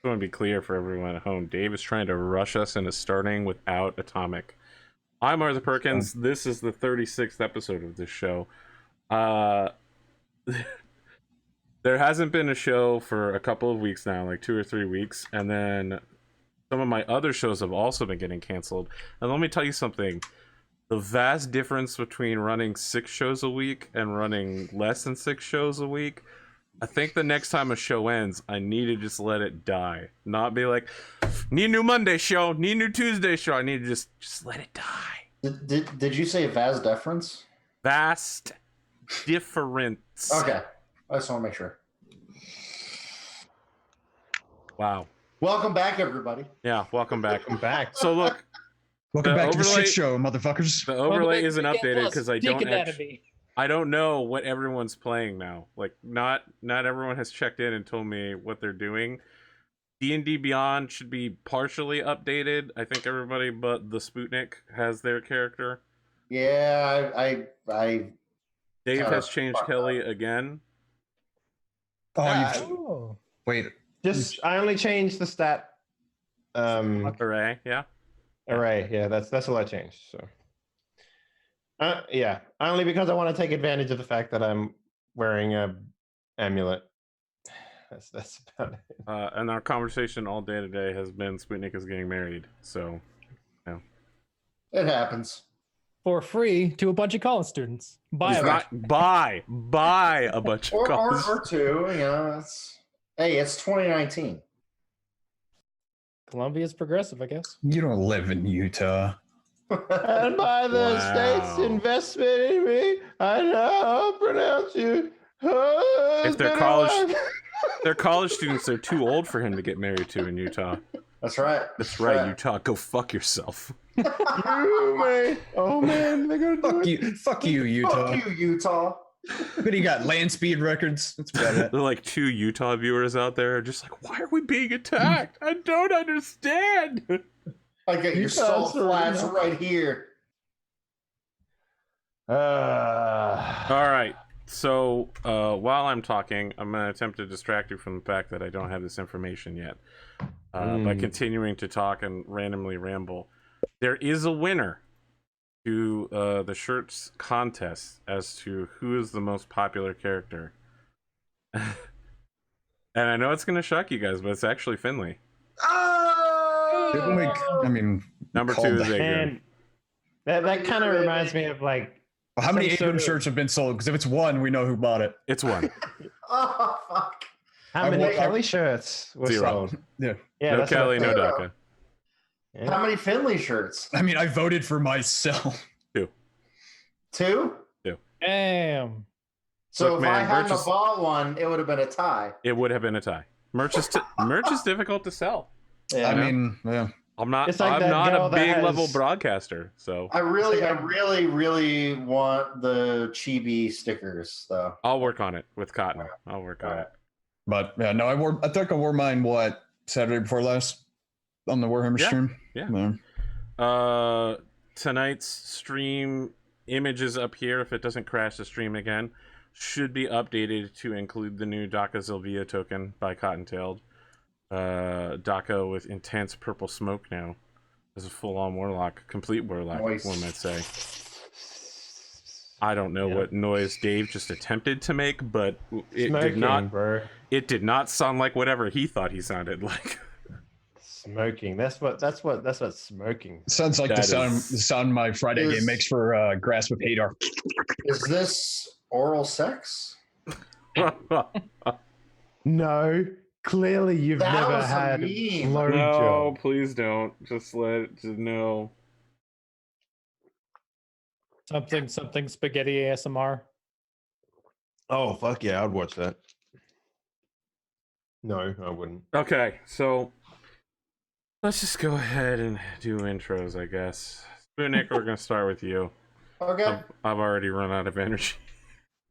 want to be clear for everyone at home. Dave is trying to rush us into starting without Atomic. I'm Arthur Perkins. This is the 36th episode of this show. There hasn't been a show for a couple of weeks now, like 2 or 3 weeks, and then some of my other shows have also been getting canceled. And let me tell you something. The vast difference between running 6 shows a week and running less than 6 shows a week, I think the next time a show ends, I need to just let it die. Not be like, need a new Monday show, need a new Tuesday show. I need to just let it die. Did you say vast deference? Vast difference. Okay. I just want to make sure. Wow. Welcome back, everybody. Yeah, welcome back. Welcome back. So look, welcome back to the shit show, motherfuckers. The overlay isn't updated because I don't know what everyone's playing now. Like, not everyone has checked in and told me what they're doing. D&D Beyond should be partially updated. I think everybody but the Spootnik has their character. Yeah, I Dave has changed Kelly again. Oh, wait. I only changed the stat. Array, yeah. Array, yeah. That's all I changed. So. Yeah, only because I want to take advantage of the fact that I'm wearing a amulet. That's about it. And our conversation all day today has been Spootnik is getting married. So, yeah. It happens. For free to a bunch of college students. Buy a bunch of college or two. You know, it's 2019. Columbia's progressive, I guess. You don't live in Utah. And by the state's investment in me, I now pronounce you. If they're college students, they're too old for him to get married to in Utah. That's right. That's right, Utah. Go fuck yourself. Oh man, they're gonna fuck you. Fuck you, Utah. Fuck you, Utah. What do you got? Land speed records? That's about it. There are like 2 Utah viewers out there just like, why are we being attacked? I don't understand. I get your salt flats right here. All right. So while I'm talking, I'm going to attempt to distract you from the fact that I don't have this information yet by continuing to talk and randomly ramble. There is a winner to the shirts contest as to who is the most popular character. And I know it's going to shock you guys, but it's actually Finley. Number 2 is Adrian. That kind of reminds me of like. Well, how many Adrian shirts have been sold? Because if it's 1, we know who bought it. It's 1. Oh fuck! How many Kelly shirts were 0. sold? Yeah. No Kelly, no DACA. Yeah. How many Finley shirts? I mean, I voted for myself. 2? 2. Damn. So Look, if I hadn't bought one, it would have been a tie. It would have been a tie. Merch is difficult to sell. Yeah. I mean, yeah. I'm not like a big level broadcaster, so I really want the chibi stickers though. I'll work on it with Cotton. I'll work on it. But yeah, no, I think I wore mine Saturday before last on the Warhammer stream. Yeah. Tonight's stream images up here, if it doesn't crash the stream again, should be updated to include the new DACA Zilvia token by Cottontailed. DACA with intense purple smoke now. This is full-on warlock, complete warlock, nice. One might say. I don't know what noise Dave just attempted to make, but it did not. Bro. It did not sound like whatever he thought he sounded like. Smoking. That's what smoking. Sounds like the sound my Friday game makes for Grasp of Hadar. Is this oral sex? No. Clearly, you've never had blowjob. No, please don't. Just no. Something spaghetti ASMR. Oh fuck yeah, I'd watch that. No, I wouldn't. Okay, so let's just go ahead and do intros, I guess. Spootnik, we're gonna start with you. Okay. I've already run out of energy.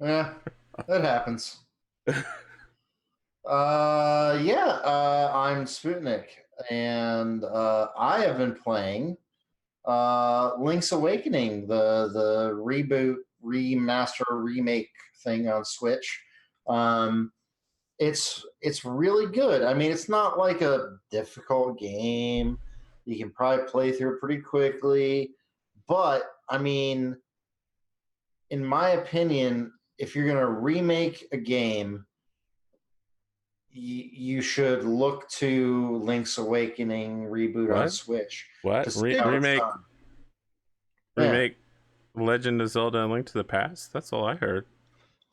Yeah, that happens. I'm Spootnik, and I have been playing Link's Awakening, the reboot, remaster, remake thing on Switch. it's really good. I mean, it's not like a difficult game. You can probably play through it pretty quickly. But I mean, in my opinion, if you're gonna remake a game, you should look to Link's Awakening reboot on What? Switch. What? to see how it's Remake done. Yeah. remake Legend of Zelda: A Link to the Past? That's all I heard.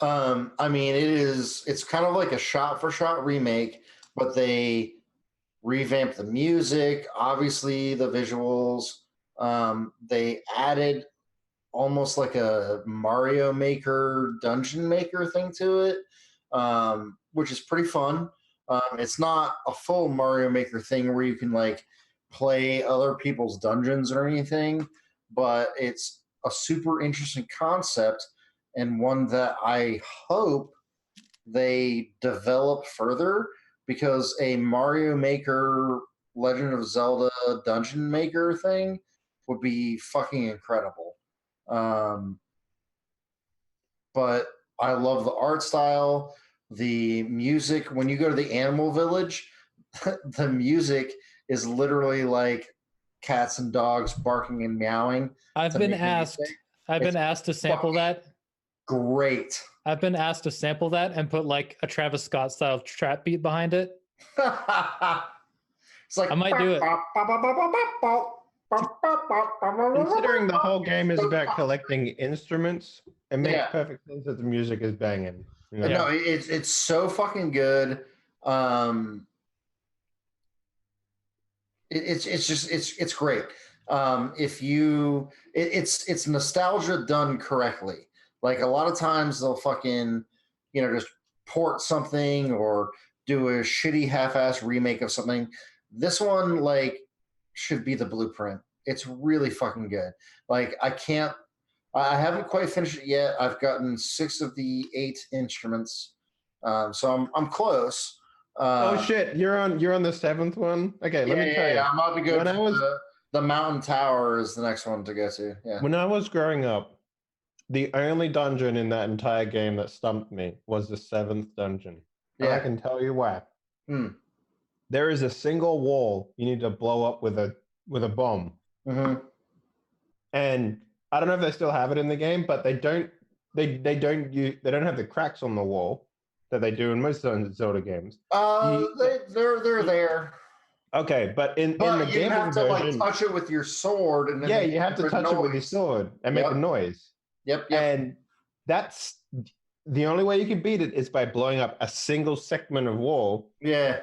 I mean, it's kind of like a shot-for-shot remake, but they revamped the music, obviously the visuals. They added almost like a Mario Maker dungeon maker thing to it, which is pretty fun. It's not a full Mario Maker thing where you can like play other people's dungeons or anything, but it's a super interesting concept and one that I hope they develop further, because a Mario Maker Legend of Zelda dungeon maker thing would be fucking incredible. But I love the art style, the music. When you go to the animal village, the music is literally like cats and dogs barking and meowing. I've to been make asked. music. I've been asked to sample that. Great. I've been asked to sample that and put like a Travis Scott style trap beat behind it. It's like I might do it. Considering the whole game is about collecting instruments, it makes Yeah. perfect sense that the music is banging. You know? No, it's so fucking good. It's great. It's nostalgia done correctly. Like a lot of times they'll fucking, just port something or do a shitty half-ass remake of something. This one like should be the blueprint. It's really fucking good. Like I haven't quite finished it yet. I've gotten 6 of the 8 instruments, so I'm close. Oh shit! You're on the 7th one. Okay, let me tell you. I'm about to go When I was- the Mountain Tower is the next one to go to. Yeah. When I was growing up, the only dungeon in that entire game that stumped me was the 7th dungeon. And I Yeah. can tell you why. Hmm. There is a single wall you need to blow up with a bomb. Mm-hmm. And I don't know if they still have it in the game, but they don't have the cracks on the wall that they do in most Zelda games. They're there. Okay, but in But the you Game have Boy to version, like touch it with your sword, and then yeah, make you have to different touch it with your noise. sword and make a Yep. noise. Yep. And that's the only way you can beat it is by blowing up a single segment of wall, Yeah.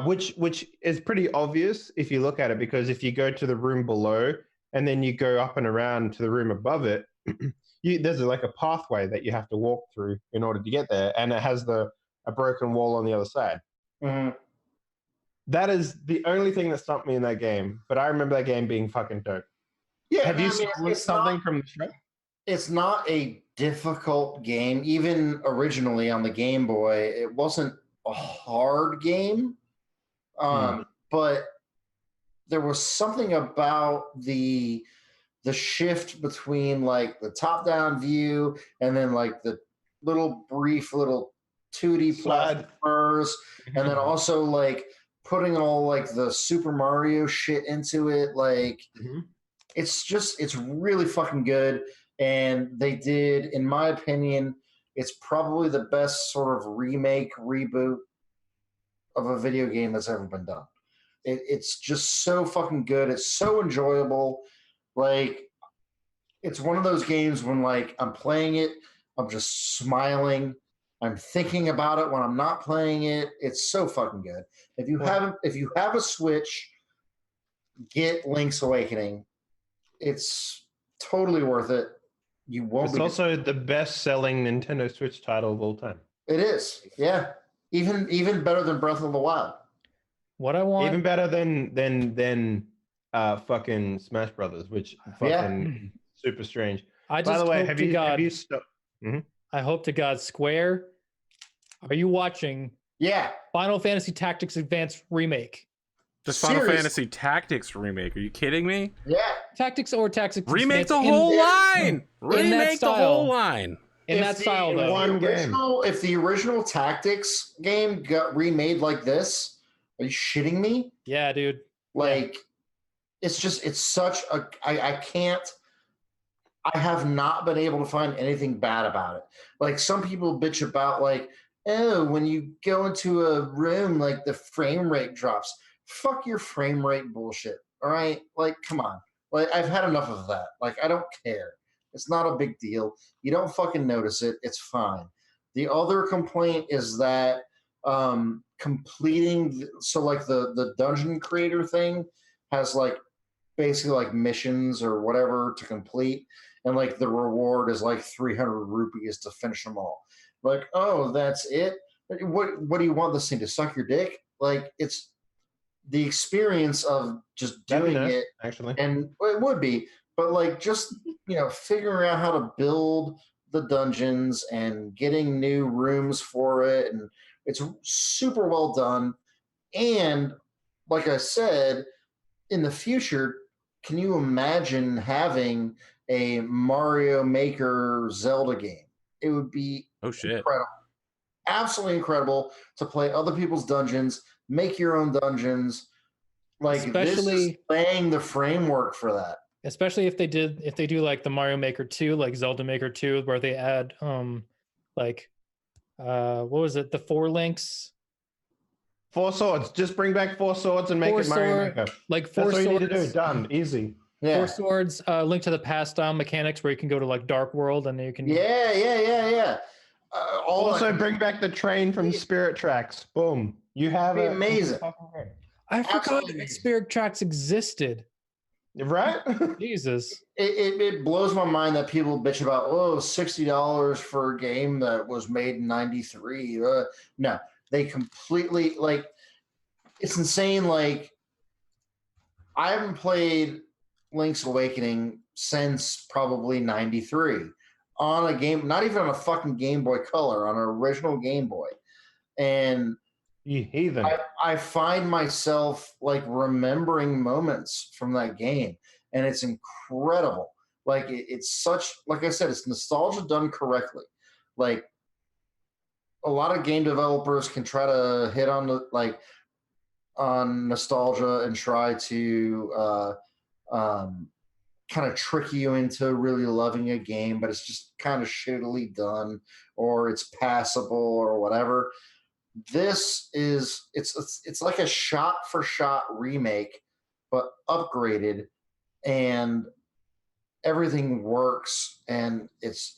which is pretty obvious if you look at it, because if you go to the room below and then you go up and around to the room above it, there's like a pathway that you have to walk through in order to get there, and it has a broken wall on the other side. Mm-hmm. That is the only thing that stumped me in that game, but I remember that game being fucking dope. Yeah. Have you I mean, seen it's something not, from the show? it's not a difficult game. Even originally on the Game Boy, it wasn't a hard game. But there was something about the shift between like the top-down view and then like the brief little 2D Slide. platformers, and then also like putting all like the Super Mario shit into it. Like it's really fucking good. And they did, in my opinion, it's probably the best sort of remake, reboot of a video game that's ever been done. It's just so fucking good. It's so enjoyable. Like, it's one of those games when like I'm playing it, I'm just smiling. I'm thinking about it when I'm not playing it. It's so fucking good. If you have a Switch, get Link's Awakening. It's totally worth it. You won't. It's also the best-selling Nintendo Switch title of all time. It is, yeah. Even better than Breath of the Wild. What I want, Even better than fucking Smash Brothers, which fucking super strange. I By just the way, hope have to you God, stopped? I hope to God, Square, are you watching Yeah. Final Fantasy Tactics Advance Remake? Just Final Seriously. Fantasy Tactics remake. Are you kidding me? Yeah. Tactics or Tactics Remake Advance the whole in- line. in that Remake the whole style. line. In that style, though. If the original Tactics game got remade like this, are you shitting me? Yeah, dude. Like, it's such a. I have not been able to find anything bad about it. Like, some people bitch about, like, oh, when you go into a room, like, the frame rate drops. Fuck your frame rate bullshit. All right? Like, come on. Like, I've had enough of that. Like, I don't care. It's not a big deal. You don't fucking notice it. It's fine. The other complaint is that completing, so like the dungeon creator thing has like basically like missions or whatever to complete, and like the reward is like 300 rupees to finish them all. Like, oh, that's it? What do you want this thing to suck your dick? Like, it's the experience of just doing it, actually, and it would be, but like just figuring out how to build the dungeons and getting new rooms for it, and it's super well done. And like I said, in the future, can you imagine having a Mario Maker Zelda game? It would be incredible. Absolutely incredible to play other people's dungeons, make your own dungeons. Like, this is laying the framework for that. Especially if they do like the Mario Maker 2, like Zelda Maker 2, where they add what was it? The 4 links. 4 swords. Just bring back 4 swords and make it Mario Maker. Like 4 That's swords. all you need to do. Done. Easy. Yeah. 4 swords, Link to the Past style mechanics where you can go to like Dark World and you can. Yeah. Also, bring back the train from Spirit Tracks. Boom. You have it. Amazing. I forgot that Spirit Tracks existed. Right? Jesus. It blows my mind that people bitch about, $60 for a game that was made in 93. No, they completely, like, it's insane. Like, I haven't played Link's Awakening since probably 93 on a game, not even on a fucking Game Boy Color, on an original Game Boy. And you heathen. I find myself like remembering moments from that game, and it's incredible. Like, it's such, like I said, it's nostalgia done correctly. Like, a lot of game developers can try to hit on on nostalgia and try to kind of trick you into really loving a game, but it's just kind of done, or it's passable or whatever. This is it's like a shot for shot remake, but upgraded, and everything works, and it's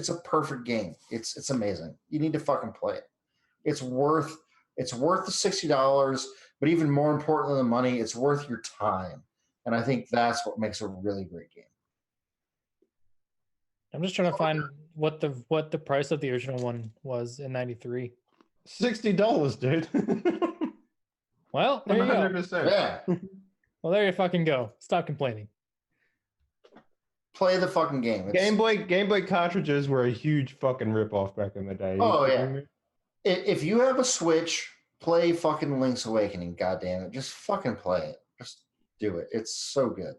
a perfect game. It's amazing. You need to fucking play it. It's worth the $60, but even more important than the money, it's worth your time. And I think that's what makes a really great game. I'm just trying to find what the price of the original one was in 93. $60, dude. Well, there you go. 100%. Yeah. Well, there you fucking go. Stop complaining. Play the fucking game. Game Boy cartridges were a huge fucking ripoff back in the day. Oh, yeah. If you have a Switch, play fucking Link's Awakening. God damn it. Just fucking play it. Just do it. It's so good.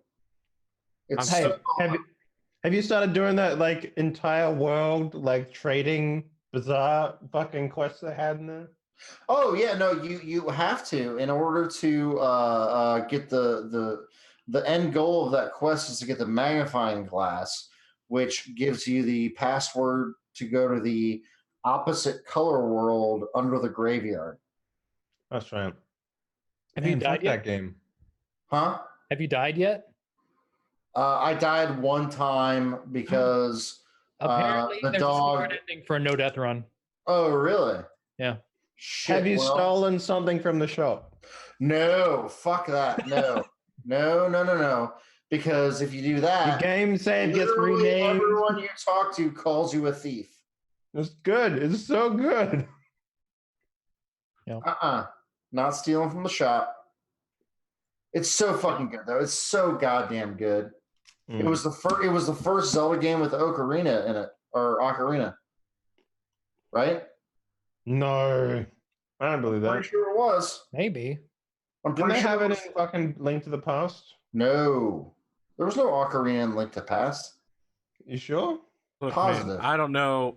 It's have you started doing that, like, entire world, like, trading bizarre fucking quests they had in there? Oh yeah, no, you have to, in order to get the end goal of that quest is to get the magnifying glass, which gives you the password to go to the opposite color world under the graveyard. That's right. Have you died yet? That game? Huh? Have you died yet? I died one time because apparently the there's dog. a smart ending for a no death run. Oh really? Yeah. Shit, have you stolen something from the shop? No, fuck that. No. No. Because if you do that, the game save gets renamed. Everyone you talk to calls you a thief. It's good. It's so good. Yeah. Not stealing from the shop. It's so fucking good though. It's so goddamn good. It was the first. It was the first Zelda game with Ocarina in it, or Ocarina, right? No, I don't believe that. Pretty sure it was. Maybe. I'm Didn't pretty they sure have it in fucking Link to the Past? No, there was no Ocarina in Link to the Past. You sure? Look, Positive. man, I don't know.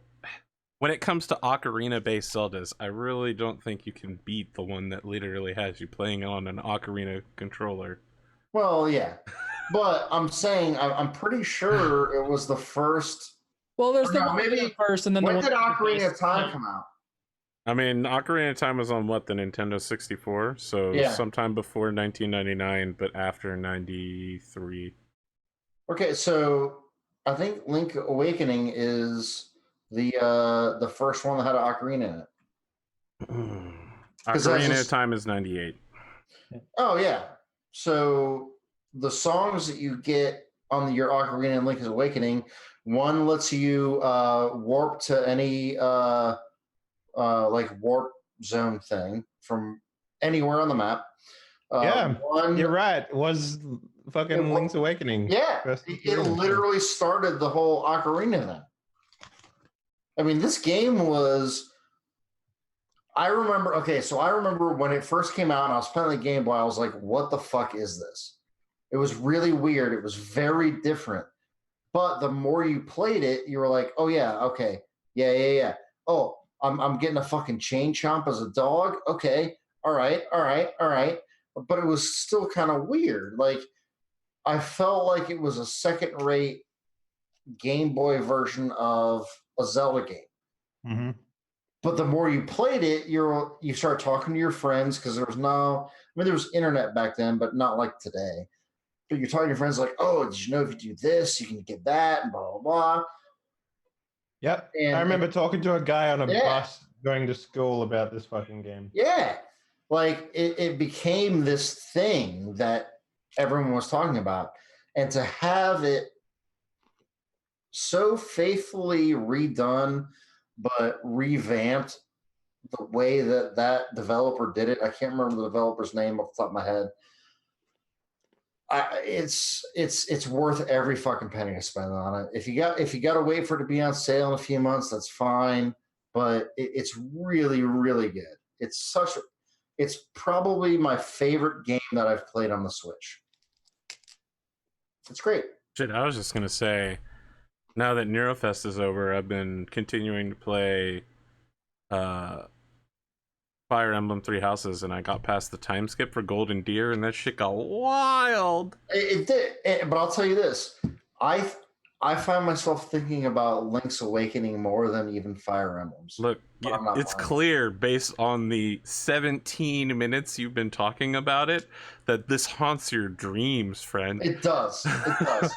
When it comes to ocarina-based Zeldas, I really don't think you can beat the one that literally has you playing on an ocarina controller. Well, yeah, but I'm saying I'm pretty sure it was the first. Well, there's Or the no, one maybe- first, and then the When one did that was Ocarina based- of Time come out? I mean, Ocarina of Time was on what, the Nintendo 64? So Yeah. sometime before 1999, but after 93. Okay, so I think Link Awakening is the first one that had an ocarina in it. 'Cause that's Ocarina of just- Time is 98. Oh yeah. So the songs that you get on your Ocarina and Link's Awakening, one lets you warp to any like warp zone thing from anywhere on the map. Yeah, One, You're right. It was fucking It wa- Link's Awakening. yeah, First it Ocarina. literally started the whole Ocarina thing. I mean, this game was. I remember. Okay, so I remember when it first came out, and I was playing the Game Boy. I was like, "What the fuck is this?" It was really weird. It was very different. But the more you played it, you were like, "Oh yeah, okay, yeah. Oh, I'm getting a fucking chain chomp as a dog. Okay, all right. But it was still kind of weird. Like I felt like it was a second-rate Game Boy version of a Zelda game. Mm-hmm. But the more you played it, you start talking to your friends because there was no. I mean, there was internet back then, but not like today. But you're talking to your friends like, "Oh, did you know if you do this, you can get that," and blah blah blah. Yep. And- I remember talking to a guy on a Yeah. bus going to school about this fucking game. Yeah, like it became this thing that everyone was talking about, and to have it so faithfully redone but revamped the way that developer did it. I can't remember the developer's name off the top of my head. It's worth every fucking penny to spend on it. If you got to wait for it to be on sale in a few months, that's fine. But it's really, really good. It's probably my favorite game that I've played on the Switch. It's great. Shit, I was just gonna say, now that Neurofest is over, I've been continuing to play Fire Emblem Three Houses, and I got past the time skip for Golden Deer, and that shit got wild. It did, but I'll tell you this: I find myself thinking about Link's Awakening more than even Fire Emblems. Look, But I'm not it's lying. clear based on the 17 minutes you've been talking about it that this haunts your dreams, friend. It does. It does.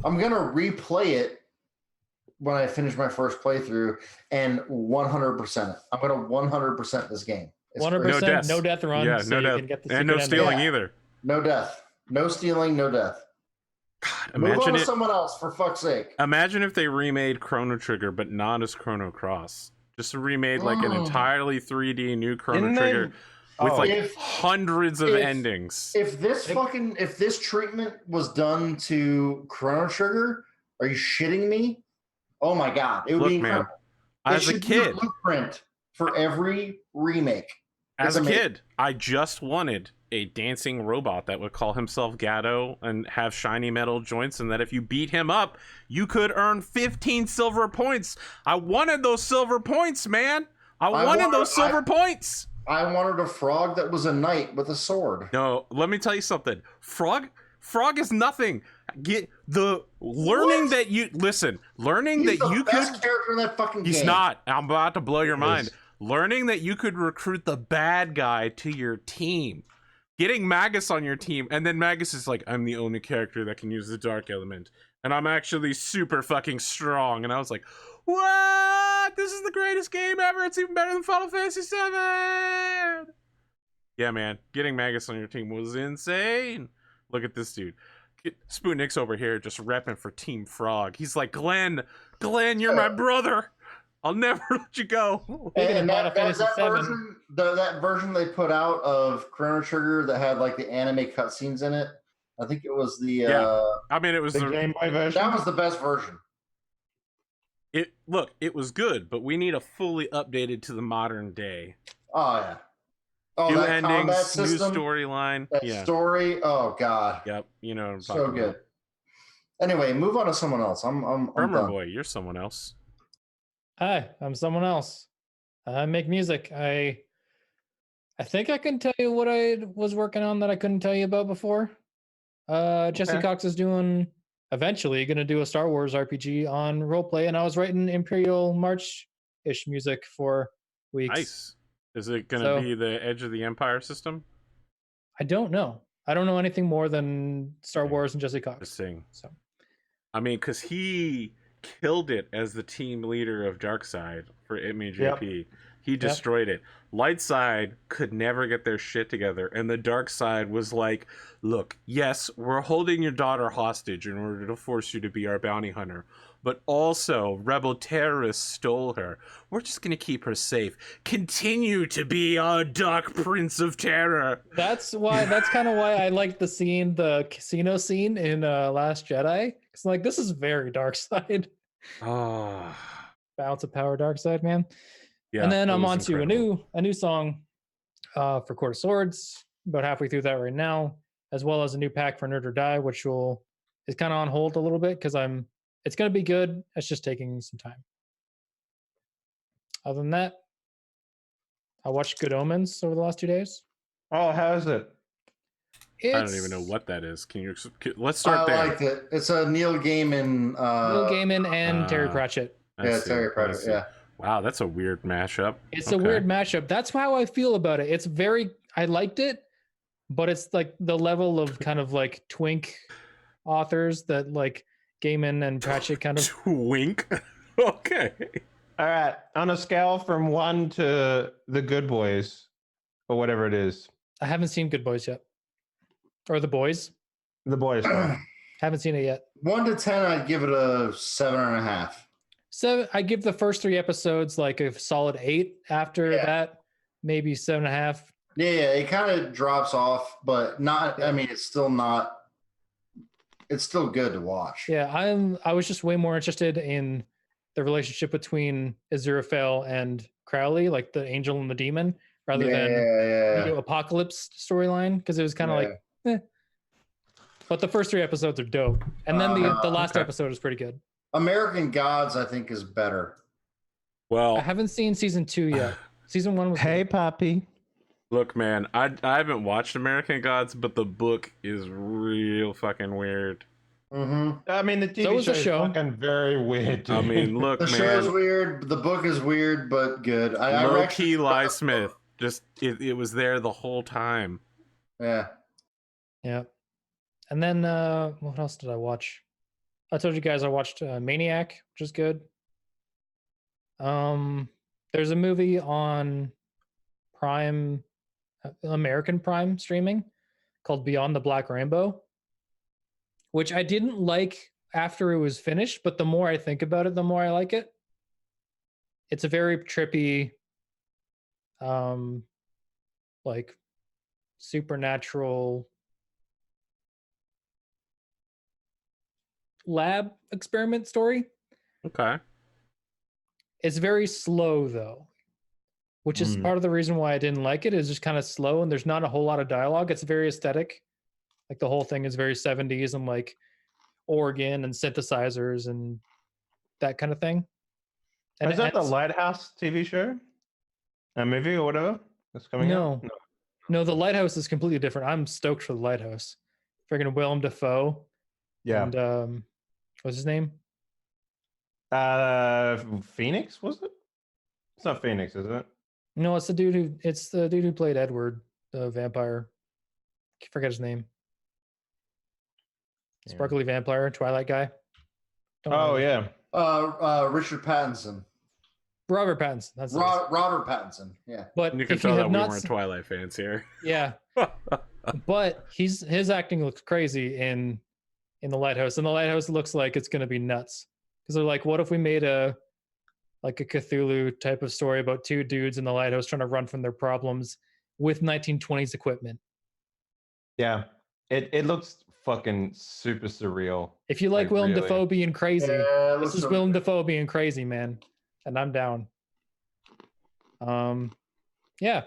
I'm gonna replay it when I finish my first playthrough and 100% it. I'm gonna 100% this game. It's 100%, great. deaths. no death run. Yeah, so no you death, can get the and no secret ending. stealing Yeah. either. No death, no stealing, no death. God, Move on imagine to it. someone else for fuck's sake. Imagine if they remade Chrono Trigger, but not as Chrono Cross. Just remade like an Mm. entirely 3D new Chrono Didn't they- Trigger with Oh. like If- hundreds of if- endings. If this treatment was done to Chrono Trigger, are you shitting me? Oh my god, it would Look, be man, incredible. It as a should be the kid, blueprint for every remake. as It's a amazing. kid, I just wanted a dancing robot that would call himself Gatto and have shiny metal joints, and that if you beat him up, you could earn 15 silver points. I wanted those silver points, man. I wanted those silver points. I wanted a frog that was a knight with a sword. No, let me tell you something. Frog is nothing. Get the learning What? that you learning He's that the you best could. character in that fucking He's game. not. I'm about to blow your He mind. is. Learning that you could recruit the bad guy to your team. Getting Magus on your team, and then Magus is like, I'm the only character that can use the dark element. And I'm actually super fucking strong. And I was like, what? This is the greatest game ever. It's even better than Final Fantasy VII. Yeah, man. Getting Magus on your team was insane. Look at this dude. Spootnik's over here just repping for Team Frog. He's like, Glenn, you're my brother. I'll never let you go. Speaking of And Final Fantasy VII, version, that version they put out of Chrono Trigger that had like the anime cutscenes in it. I think it was the Yeah. I mean, it was The Game Boy version. that was the best version. it was good, but we need a fully updated to the modern day. Oh yeah. Oh, New that combat endings, new system, storyline. that Yeah. story. Oh god, Yep. You know what I'm so talking good. about. Anyway, move on to someone else. I'm done. Drumurboy, you're someone else. Hi, I'm someone else. I make music. I think I can tell you what I was working on that I couldn't tell you about before. Jesse Okay. Cox is eventually going to do a Star Wars RPG on roleplay, and I was writing Imperial March-ish music for weeks. Nice. Is it going to So- be the Edge of the Empire system? I don't know. I don't know anything more than Star Okay. Wars and Jesse Cox. Interesting. So I mean, because he killed it as the team leader of Darkside for Itme JP. He destroyed it. Light side could never get their shit together, and the dark side was like, look, yes, we're holding your daughter hostage in order to force you to be our bounty hunter, but also rebel terrorists stole her. We're just going to keep her safe. Continue to be our dark prince of terror. that's kind of why I liked the casino scene in Last Jedi. It's like, this is very dark side. Ah, Balance of power, dark side, man. yeah. And then it I'm was on to incredible. a new song for Court of Swords. About halfway through that right now, as well as a new pack for Nerd or Die, which is kind of on hold a little bit because it's gonna be good. It's just taking some time. Other than that, I watched Good Omens over the last 2 days. Oh, how is it? I don't even know what that is. Let's start I there. liked it. It's a Neil Gaiman. Neil Gaiman and Terry uh, Pratchett. I Yeah, see, Terry I Pratchett. see. Yeah. Wow, that's a weird mashup. It's a weird mashup. That's how I feel about it. I liked it, but it's like the level of kind of like twink authors that like Gaiman and Pratchett kind of. Wink. Okay. All right. On a scale from 1 to The Good Boys, or whatever it is, I haven't seen Good Boys yet, or The Boys. The Boys. Haven't seen it yet. 1 to 10, I'd give it a 7.5. So I give the first 3 episodes like a solid 8. After that, maybe 7.5. Yeah, it kind of drops off, but not. I mean, it's still not. It's still good to watch. Yeah, I was just way more interested in the relationship between Aziraphale and Crowley, like the angel and the demon, rather than the Apocalypse storyline, because it was kind of like, eh. But the first 3 episodes are dope, and then the last episode is pretty good. American Gods, I think, is better. Well, I haven't seen season 2 yet. Season 1 was Hey, good. Poppy. look, man, I haven't watched American Gods, but the book is real fucking weird. Mm-hmm. I mean, the TV So is the show is show. fucking very weird. Dude. I mean, look, The show's man, weird. The book is weird, but good. I low actually key read Lie the Smith. book. Just it was there the whole time. Yeah. Yeah. And then what else did I watch? I told you guys I watched Maniac, which is good. There's a movie on Prime, American Prime streaming called Beyond the Black Rainbow, which I didn't like after it was finished, but the more I think about it, the more I like it. It's a very trippy, like supernatural lab experiment story. Okay. It's very slow though, which is part of the reason why I didn't like it. Is just kind of slow and there's not a whole lot of dialogue. It's very aesthetic. Like the whole thing is very 70s and like organ and synthesizers and that kind of thing. And Is that the it's- Lighthouse TV show? A movie or whatever that's coming out? No, the Lighthouse is completely different. I'm stoked for the Lighthouse. Friggin' Willem Dafoe. Yeah. And what's his name? Phoenix, was it? It's not Phoenix, is it? No, it's the dude who played Edward, the vampire. I forget his name. Yeah. Sparkly vampire, Twilight guy. Don't know. Oh yeah. Richard Pattinson. Robert Pattinson. That's it. Robert Pattinson. Yeah. But You can if you tell have that we not weren't se- Twilight fans here. yeah, but his acting looks crazy in the Lighthouse, and the Lighthouse looks like it's going to be nuts because they're like, what if we made a Cthulhu type of story about 2 dudes in the lighthouse trying to run from their problems with 1920s equipment? Yeah. It looks fucking super surreal. If you like Willem really. Dafoe being crazy, Yeah, it this looks is so Willem good. Dafoe being crazy, man, and I'm down. Yeah,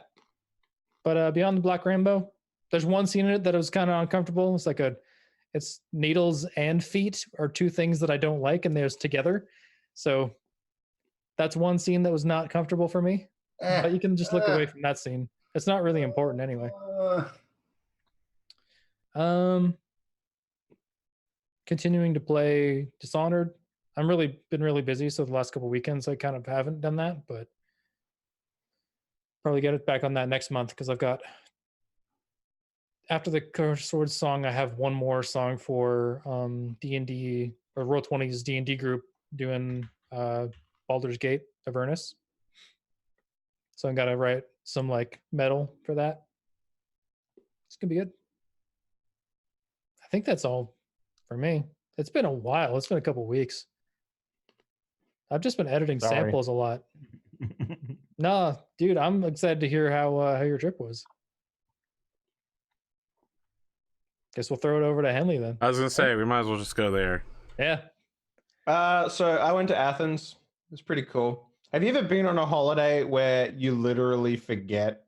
but Beyond the Black Rainbow, there's one scene in it that was kind of uncomfortable. It's like It's needles and feet are two things that I don't like, and there's together. So that's one scene that was not comfortable for me. But you can just look away from that scene. It's not really important anyway. Continuing to play Dishonored. I'm been really busy, so the last couple weekends I kind of haven't done that, but probably get it back on that next month because I've got, after the Curse Swords song, I have one more song for D&D or Roll20's D&D group doing Baldur's Gate Avernus. So I gotta write some like metal for that. It's gonna be good. I think that's all for me. It's been a while. It's been a couple weeks. I've just been editing samples a lot. Nah, dude, I'm excited to hear how your trip was. Guess we'll throw it over to Henley then. I was gonna say we might as well just go there. Yeah. So I went to Athens. It was pretty cool. Have you ever been on a holiday where you literally forget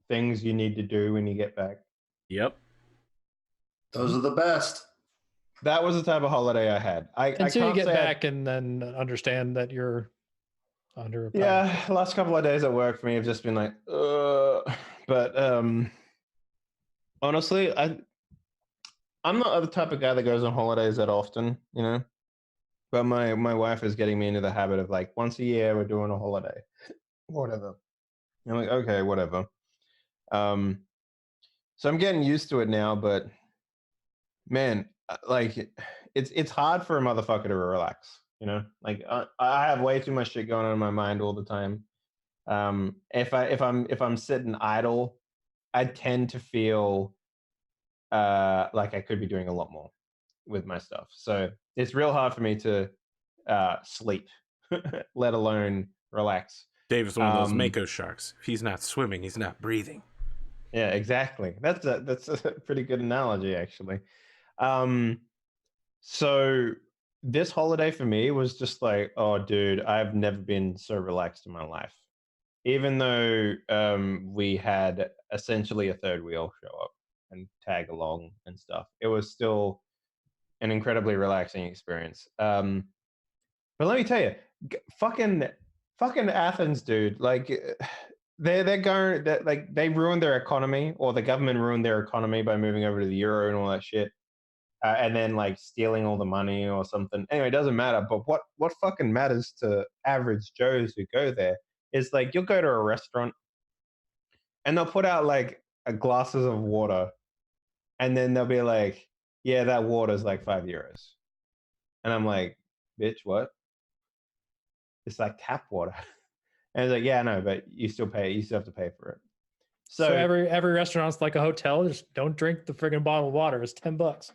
things you need to do when you get back? Yep. Those are the best. That was the type of holiday I had. Until you get back and then understand that you're under a power. Yeah, the last couple of days at work for me have just been like, but honestly, I'm not the type of guy that goes on holidays that often, you know. But my wife is getting me into the habit of like once a year we're doing a holiday, whatever. I'm like, okay, whatever. So I'm getting used to it now, but man, like it's hard for a motherfucker to relax, you know. Like I have way too much shit going on in my mind all the time. If I'm sitting idle, I tend to feel like I could be doing a lot more with my stuff. So it's real hard for me to sleep, let alone relax. Dave is one of those Mako sharks. If he's not swimming, he's not breathing. Yeah, exactly. That's a pretty good analogy, actually. So this holiday for me was just like, oh, dude, I've never been so relaxed in my life. Even though we had essentially a third wheel show up and tag along and stuff, it was still an incredibly relaxing experience. But let me tell you, fucking Athens, dude. Like they're going that like they ruined their economy, or the government ruined their economy by moving over to the euro and all that shit, and then like stealing all the money or something. Anyway, it doesn't matter. But what fucking matters to average Joes who go there is like you'll go to a restaurant and they'll put out like glasses of water, and then they'll be like, yeah, that water's like €5. And I'm like, bitch, what? It's like tap water. And it's like, yeah, no, but you still pay. You still have to pay for it. So every restaurant's like a hotel. Just don't drink the friggin' bottle of water. It's $10.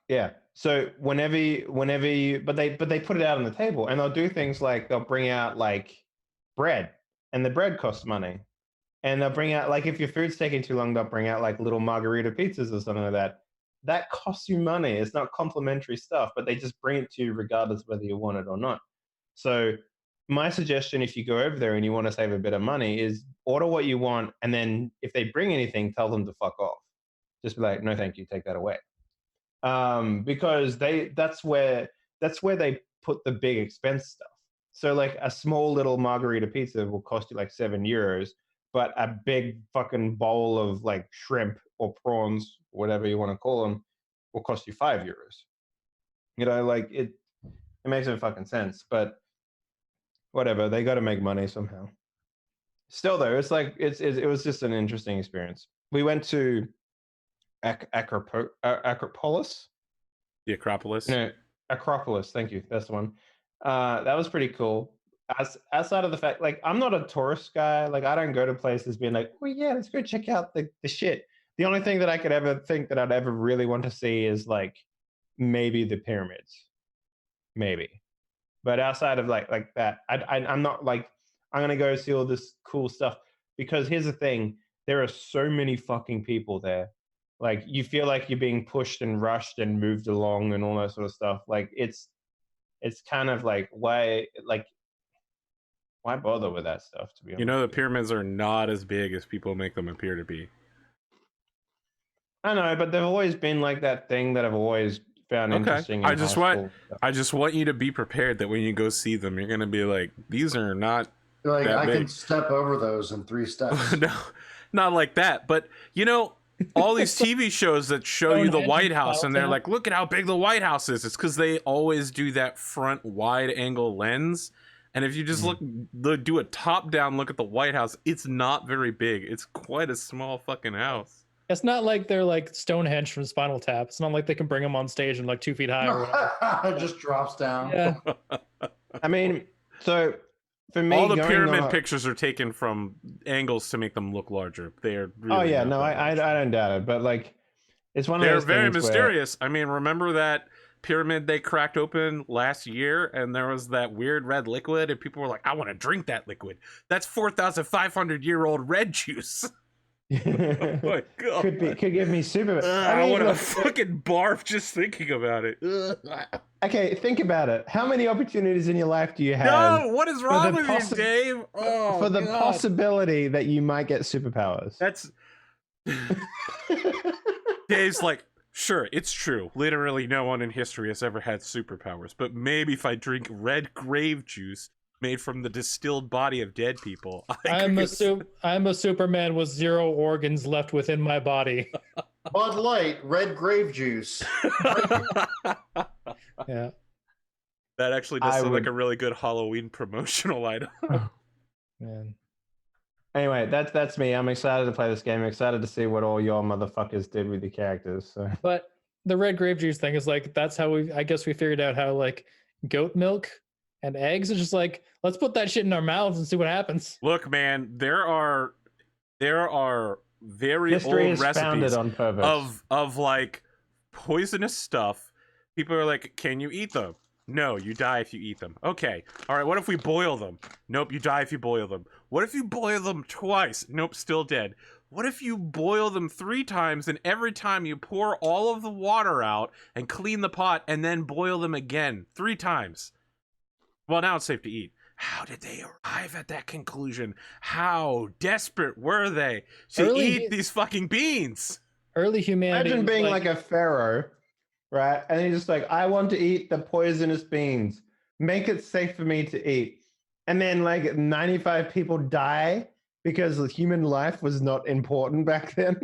Yeah. So whenever you, but they put it out on the table, and they'll do things like they'll bring out like bread, and the bread costs money, and they'll bring out like if your food's taking too long, they'll bring out like little margarita pizzas or something like that. That costs you money. It's not complimentary stuff, but they just bring it to you regardless of whether you want it or not. So my suggestion, if you go over there and you want to save a bit of money, is order what you want, and then if they bring anything, tell them to fuck off. Just be like, no, thank you, take that away. Because that's where they put the big expense stuff. So like a small little margarita pizza will cost you like €7, but a big fucking bowl of like shrimp or prawns, whatever you want to call them, will cost you €5. You know, like it makes no fucking sense, but whatever, they got to make money somehow. Still though, it's like it was just an interesting experience. We went to Acropolis. The Acropolis. No, Acropolis. Thank you. That's the one. That was pretty cool. Outside of the fact, like, I'm not a tourist guy. Like, I don't go to places being like, oh yeah, let's go check out the shit. The only thing that I could ever think that I'd ever really want to see is like maybe the pyramids, maybe. But outside of like that, I'm not like I'm gonna go see all this cool stuff, because here's the thing: there are so many fucking people there. Like you feel like you're being pushed and rushed and moved along and all that sort of stuff. Like it's kind of like why bother with that stuff, to be honest? You know, the pyramids are not as big as people make them appear to be. I know, but they've always been like that thing that I've always found interesting. I in just high want school stuff. I just want you to be prepared that when you go see them, you're gonna be like, these are not Like that I can big. step over those in 3 steps. No, not like that. But you know, all these TV shows that show you the Stonehenge White and House, and they're Spinal like, look at how big the White House is. It's because they always do that front wide angle lens. And if you just do a top down look at the White House, it's not very big. It's quite a small fucking house. It's not like they're like Stonehenge from Spinal Tap. It's not like they can bring them on stage and like 2 feet high or whatever. It just drops down. Yeah. I mean, so for me, All the going pyramid on pictures are taken from angles to make them look larger. They are. Really oh yeah, not no, that I large. don't doubt it, but like, it's one of They're those very things where- mysterious. I mean, remember that pyramid they cracked open last year, and there was that weird red liquid, and people were like, "I want to drink that liquid." That's 4,500-year-old red juice. Oh my god! could give me super. I want to look, fucking barf just thinking about it. okay, think about it. How many opportunities in your life do you have No, what is wrong the with you, Dave? Oh, for the God. possibility that you might get superpowers? That's Dave's like, sure, it's true. Literally, no one in history has ever had superpowers. But maybe if I drink red grave juice made from the distilled body of dead people, I'm a Superman with 0 organs left within my body. Bud Light, red grave juice. Yeah. That actually does I sound like would- a really good Halloween promotional item. Man. Anyway, that's me. I'm excited to play this game. I'm excited to see what all your motherfuckers did with your characters. So. But the red grape juice thing is like, that's how I guess we figured out how like goat milk and eggs is just like, let's put that shit in our mouths and see what happens. Look, man, there are very History old is founded recipes on purpose. of like poisonous stuff. People are like, can you eat them? No, you die if you eat them. Okay. All right, what if we boil them? Nope, you die if you boil them. What if you boil them twice? Nope, still dead. What if you boil them 3 times and every time you pour all of the water out and clean the pot and then boil them again 3 times? Well, now it's safe to eat. How did they arrive at that conclusion? How desperate were they to eat these fucking beans? Early humanity. Imagine was being like a pharaoh, right? And he's just like, I want to eat the poisonous beans. Make it safe for me to eat. And then like 95 people die because human life was not important back then.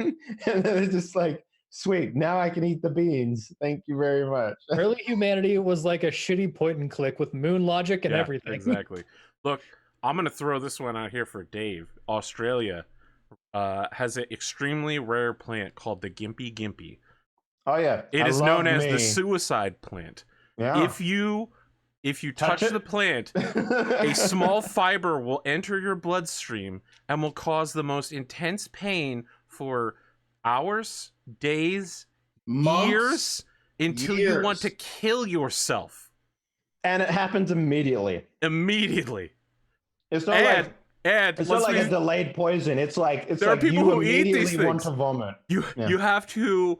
And then it's just like, sweet, now I can eat the beans. Thank you very much. early humanity was like a shitty point and click with moon logic and Yeah, everything. Exactly. Look, I'm going to throw this one out here for Dave. Australia has an extremely rare plant called the Gimpy Gimpy. Oh yeah. It is known as the suicide plant. Yeah. If you touch it? the plant, a small fiber will enter your bloodstream and will cause the most intense pain for hours, days, Months, years, until you want to years. kill yourself. And it happens immediately. Immediately. It's not And it's not let's like be- a delayed poison. It's like There are people you who eat these immediately want things. to vomit. You Yeah. you have to,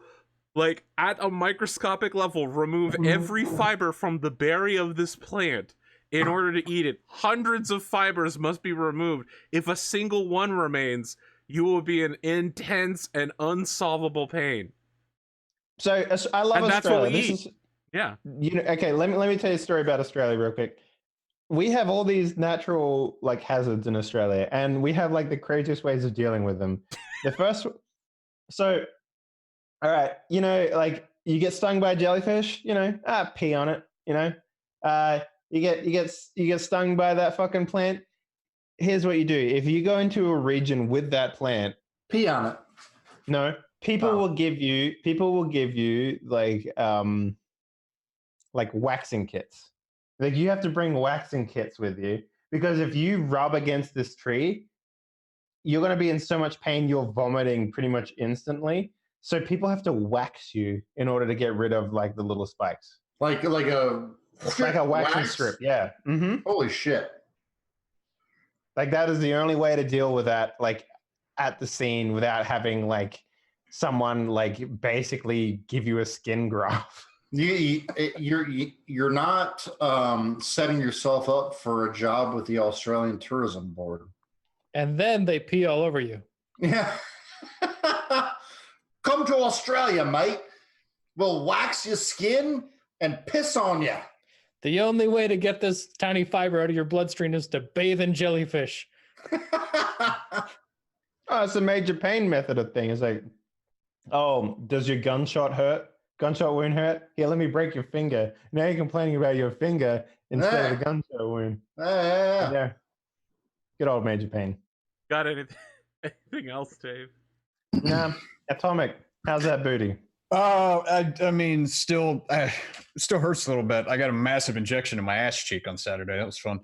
like, at a microscopic level, remove every fiber from the berry of this plant in order to eat it. Hundreds of fibers must be removed. If a single one remains, you will be in intense and unsolvable pain. So I love And that's what Australia. we This eat. is Yeah. okay. Let me tell you a story about Australia real quick. We have all these natural like hazards in Australia, and we have like the craziest ways of dealing with them. The first, so all right, like you get stung by a jellyfish, pee on it, you get stung by that fucking plant. Here's what you do: if you go into a region with that plant, Pee on it. no, people will give you like waxing kits. Like you have to bring waxing kits with you because if you rub against this tree, you're going to be in so much pain you're vomiting pretty much instantly. So people have to wax you in order to get rid of like the little spikes. Like a Like a waxing wax? strip, yeah. Mm-hmm. Holy shit. Like that is the only way to deal with that, like at the scene without having like someone like basically give you a skin graft. You're not setting yourself up for a job with the Australian Tourism Board. And then they pee all over you. Yeah. Come come to Australia, mate. We'll wax your skin and piss on you. The only way to get this tiny fiber out of your bloodstream is to bathe in jellyfish. Oh, it's a major pain method of thing. It's like, oh, does your gunshot hurt? Gunshot wound hurt? Here, let me break your finger. Now you're complaining about your finger instead of the gunshot wound. Yeah. Good old major pain. Got anything else, Dave? Nah, Atomic. How's that booty? I mean, still hurts a little bit. I got a massive injection in my ass cheek on Saturday. That was fun.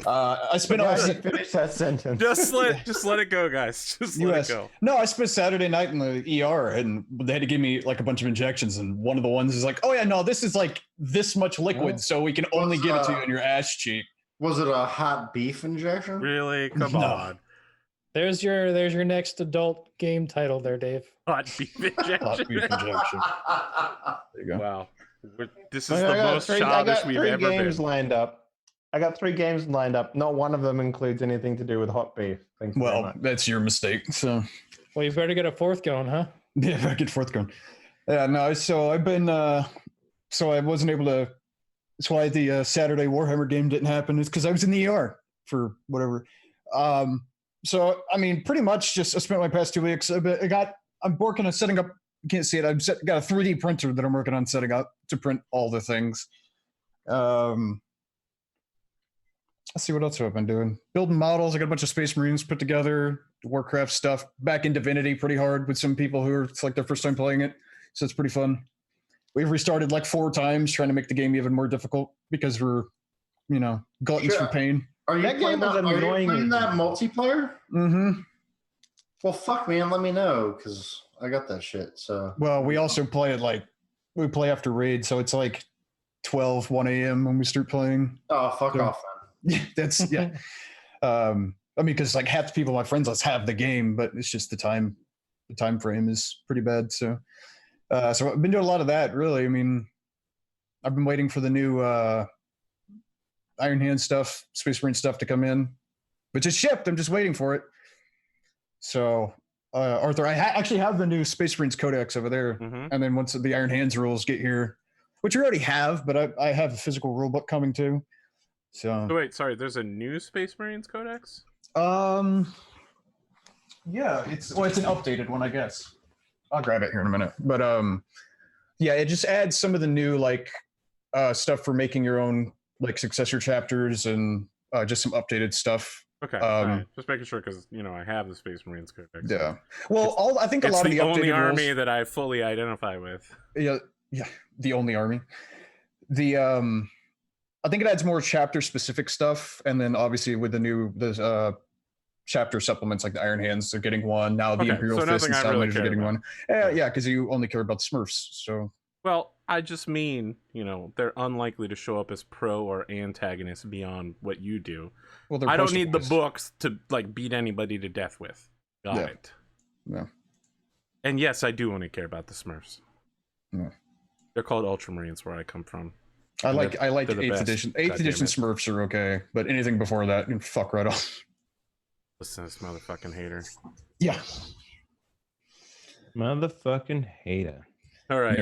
I spent all finish that sentence. Just let it go, guys. Just let it go. No, I spent Saturday night in the ER, and they had to give me like a bunch of injections. And one of the ones is like, "Oh yeah, no, this is like this much liquid, so we can only give it to you in your ass cheek." Was it a hot beef injection? Really? Come on. There's your next adult game title there, Dave. Hot beef injection. Hot beef injection. There you go. Wow. This is the most childish we've ever been. I got 3 games lined up. Not one of them includes anything to do with hot beef. Well, that's your mistake. So, well, you better get a 4th going, huh? Yeah, better get 4th going. Yeah, no. So I've been. So I wasn't able to. That's why the Saturday Warhammer game didn't happen. Is because I was in the ER for whatever. So I mean, pretty much just I spent my past 2 weeks. I'm working on setting up. You can't see it. Got a 3D printer that I'm working on setting up to print all the things. Let's see what else have I been doing. Building models. I got a bunch of Space Marines put together. Warcraft stuff. Back in Divinity pretty hard with some people who are it's like their first time playing it, so it's pretty fun. We've restarted like 4 times trying to make the game even more difficult because we're, gluttons for pain. Are you playing that multiplayer? Mm-hmm. Well, fuck, man. Let me know because I got that shit. So. Well, we also play it we play after raid, so it's like 1 a.m. when we start playing. Oh, fuck off, then. That's yeah. I mean, because like half the people, my friends, let's have the game, but it's just the time frame is pretty bad. So I've been doing a lot of that. Really, I mean, I've been waiting for the new Iron Hand stuff, Space Marine stuff to come in, which is shipped. I'm just waiting for it. So, Arthur, I actually have the new Space Marines Codex over there, and then once the Iron Hands rules get here, which we already have, but I have a physical rule book coming too. So wait, sorry, there's a new Space Marines Codex? Yeah, it's an updated one, I guess. I'll grab it here in a minute. But yeah, it just adds some of the new stuff for making your own successor chapters and just some updated stuff. Okay, right. Just making sure because I have the Space Marines Codex. Yeah. Well, I think a lot of the only updated army rules, that I fully identify with. Yeah, the only army. I think it adds more chapter specific stuff, and then obviously with the chapter supplements like the Iron Hands, they're getting one now. The Imperial Fist and Salamanders are getting one. Yeah, because you only care about the Smurfs. So well, I just mean they're unlikely to show up as pro or antagonist beyond what you do. Well, I don't need the books to beat anybody to death with. Got it. Yeah. And yes, I do only care about the Smurfs. Yeah. They're called Ultramarines where I come from. I like 8th edition. 8th edition Smurfs are okay, but anything before that, fuck right off. Listen to this motherfucking hater. Yeah. Motherfucking hater. All right.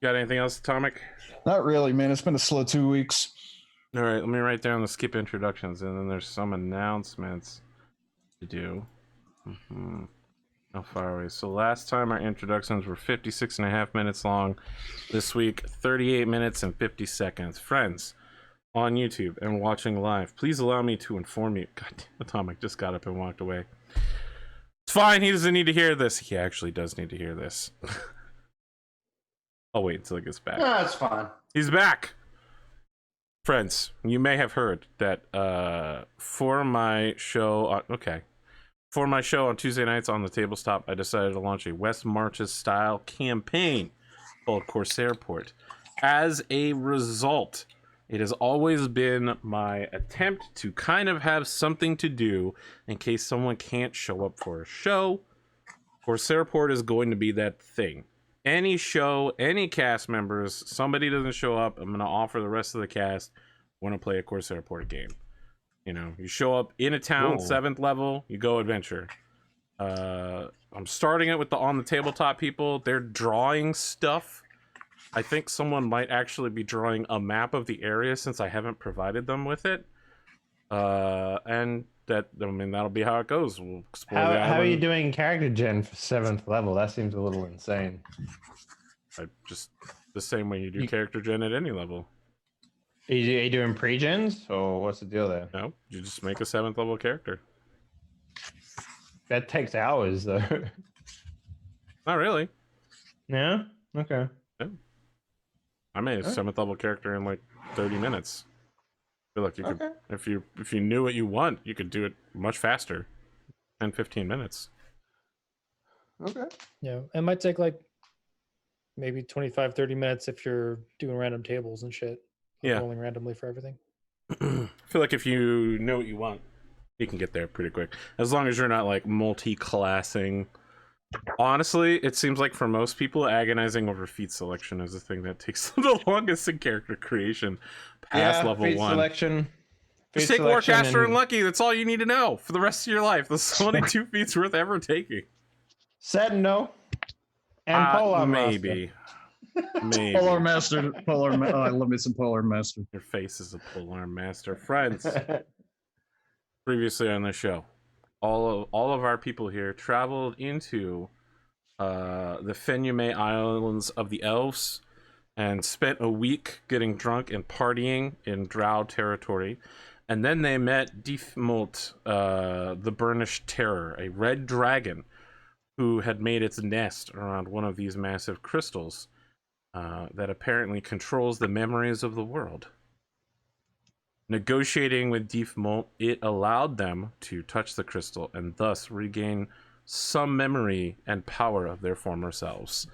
Got anything else, Atomic? Not really, man. It's been a slow 2 weeks. All right, let me write down the skip introductions, and then there's some announcements to do. How far away? So last time our introductions were 56.5 minutes long. This week, 38 minutes and 50 seconds. Friends on YouTube and watching live, please allow me to inform you. God, Atomic just got up and walked away. It's fine. He doesn't need to hear this. He actually does need to hear this. I'll wait until he gets back. No, it's fine. He's back. Friends, you may have heard that for my show on Tuesday nights on the Tabletop, I decided to launch a West Marches style campaign called Corsair Port. As a result, it has always been my attempt to kind of have something to do in case someone can't show up for a show. Corsair Port is going to be that thing. Any show, any cast members, somebody doesn't show up, I'm going to offer the rest of the cast want to play a Corsair Port game. You show up in a town, 7th level, you go adventure. I'm starting it with the on the tabletop people. They're drawing stuff. I think someone might actually be drawing a map of the area since I haven't provided them with it. And that, I mean, that'll be how it goes. We'll explore the How are you island. doing character gen for 7th level? That seems a little insane. Just the same way you do character gen at any level. Are you doing pre-gens or what's the deal there? No, you just make a 7th level character. That takes hours though. Not really. Yeah? Okay. I made a 7th level character in like 30 minutes. I feel like you could, if you knew what you want, you could do it much faster. 10, 15 minutes. Okay. Yeah, it might take like maybe 25, 30 minutes if you're doing random tables and shit. Yeah. Rolling randomly for everything. I feel like if you know what you want, you can get there pretty quick. As long as you're not like multi-classing. Honestly, it seems like for most people, agonizing over feat selection is the thing that takes the longest in character creation past level feat 1. Selection. Just take Warcaster and Lucky. That's all you need to know for the rest of your life. There's only 2 feats worth ever taking. Sentinel and Polar maybe. Maybe. Polar Master. Oh, I love me some Polar Master. Your face is a Polar Master. Friends, previously on the show, all of our people here traveled into the Fenume Islands of the Elves and spent a week getting drunk and partying in Drow territory. And then they met Deefmolt, the Burnished Terror, a red dragon who had made its nest around one of these massive crystals that apparently controls the memories of the world. Negotiating with Deefmolt, it allowed them to touch the crystal and thus regain some memory and power of their former selves.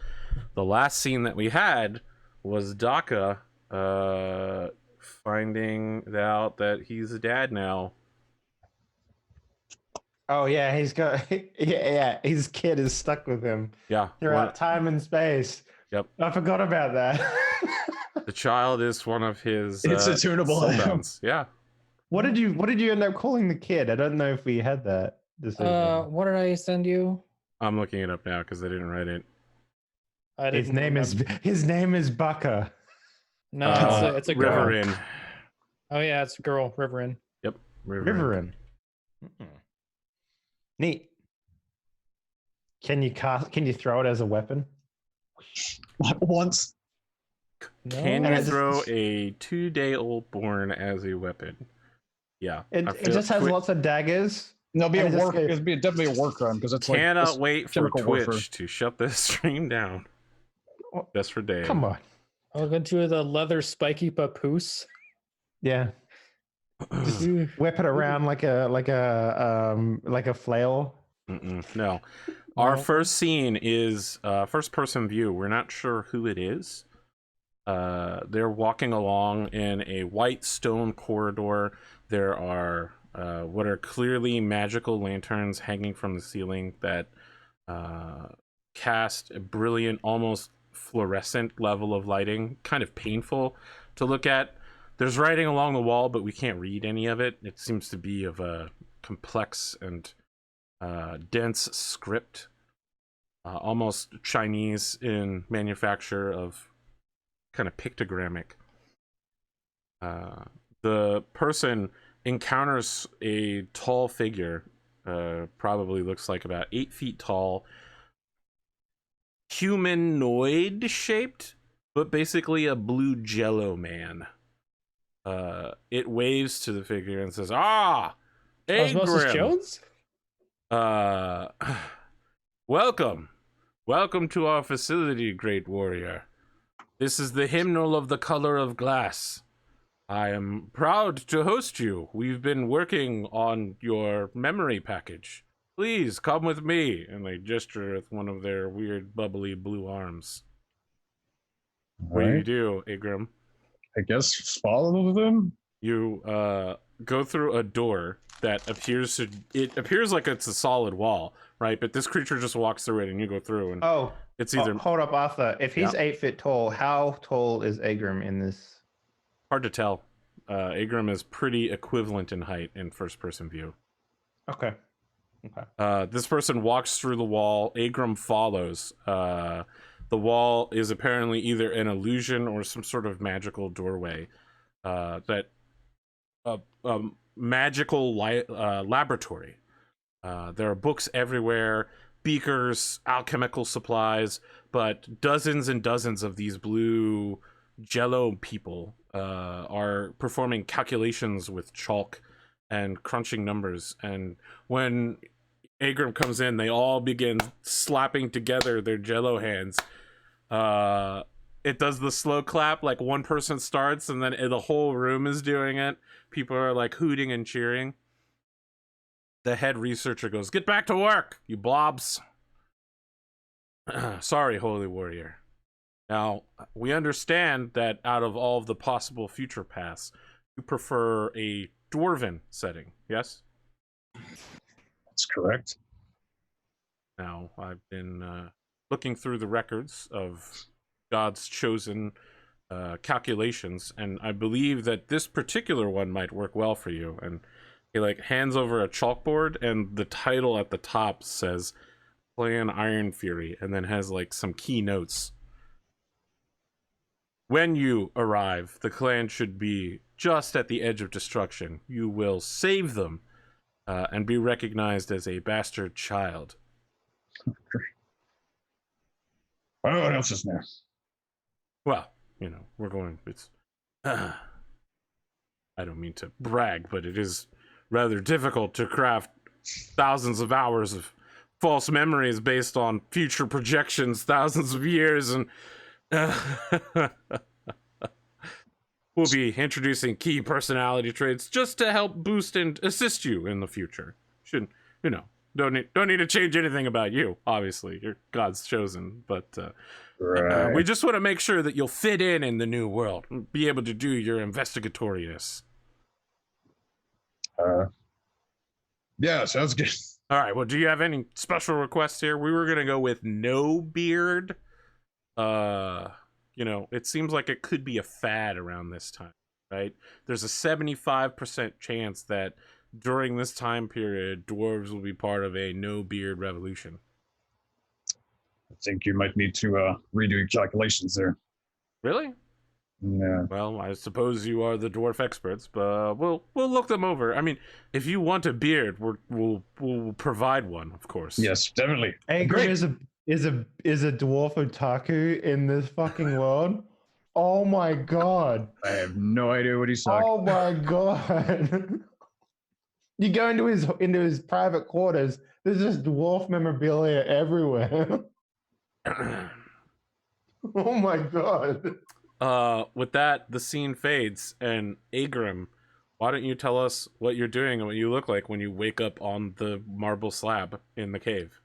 The last scene that we had was Daka finding out that he's a dad now. Oh yeah, he's got his kid is stuck with him. Yeah. Throughout time and space. Yep. I forgot about that. The child is one of his It's a tunable soulbounds. Yeah. What did you end up calling the kid? I don't know if we had that decision. What did I send you? I'm looking it up now because I didn't write it. His name is Bucka. No, it's a girl. Riverin. Oh yeah, it's a girl, Riverin. Yep. Riverin. Neat. Can you throw it as a weapon? Once. Can No. you And throw a 2-day-old born as a weapon? Yeah. It I feel just has Twi- lots of daggers. There'll be And a it's work. just- It'd be definitely a work run because it's like Cannot this wait for chemical Twitch warfare. to shut this stream down. Just for Dave. Come on. I'll go to the leather spiky papoose. Yeah. Just whip it around like a flail. No. Our first scene is first person view. We're not sure who it is. They're walking along in a white stone corridor. There are what are clearly magical lanterns hanging from the ceiling that cast a brilliant, almost fluorescent level of lighting. Kind of painful to look at. There's writing along the wall, but we can't read any of it. It seems to be of a complex and dense script, almost Chinese in manufacture, of kind of pictogrammic. The person encounters a tall figure, probably looks like about 8 feet tall, humanoid shaped, but basically a blue jello man. It waves to the figure and says, Osmosis Agrim! Jones? Welcome to our facility, great warrior. This is the hymnal of the color of glass. I am proud to host you. We've been working on your memory package. Please come with me. And they gesture with one of their weird bubbly blue arms. What do you do, Igrim? I guess follow them. You go through a door that appears like it's a solid wall, right? But this creature just walks through it, and you go through, and it's either hold up, Arthur. If he's 8 feet tall, how tall is Agrim in this? hard to tell. Agrim is pretty equivalent in height in first-person view. Okay. This person walks through the wall. Agram follows. The wall is apparently either an illusion or some sort of magical doorway. Magical laboratory. There are books everywhere, beakers, alchemical supplies, but dozens and dozens of these blue jello people are performing calculations with chalk and crunching numbers. And when Agram comes in, they all begin slapping together their jello hands. It does the slow clap, like one person starts and then the whole room is doing it. People are like hooting and cheering. The head researcher goes, "Get back to work, you blobs." Sorry, Holy Warrior. Now, we understand that out of all of the possible future paths, you prefer a dwarven setting, yes? That's correct. Now, I've been looking through the records of God's chosen calculations, and I believe that this particular one might work well for you. And he like hands over a chalkboard, and the title at the top says Clan Iron Fury, and then has like some key notes. When you arrive, the clan should be just at the edge of destruction. You will save them and be recognized as a bastard child. Oh, what else is there? Well, you know, we're going, it's, I don't mean to brag, but it is rather difficult to craft thousands of hours of false memories based on future projections, thousands of years, and we'll be introducing key personality traits just to help boost and assist you in the future. Shouldn't, you know, don't need to change anything about you, obviously. You're God's chosen, but Right. we just want to make sure that you'll fit in the new world, be able to do your investigatorious. Yeah, sounds good. All right, well, do you have any special requests here? We were going to go with no beard. You know, it seems like it could be a fad around this time, right? There's a 75% chance that during this time period, dwarves will be part of a no beard revolution. I think you might need to redo your calculations there. Really? Yeah. Well, I suppose you are the dwarf experts, but we'll look them over. I mean, if you want a beard, we'll provide one, of course. Yes, definitely. Agram Great. is a dwarf otaku in this fucking world. Oh my god. I have no idea what he's talking. Oh my god. You go into his private quarters, there's just dwarf memorabilia everywhere. Oh my god. With that, the scene fades, and Agram, why don't you tell us what you're doing and what you look like when you wake up on the marble slab in the cave?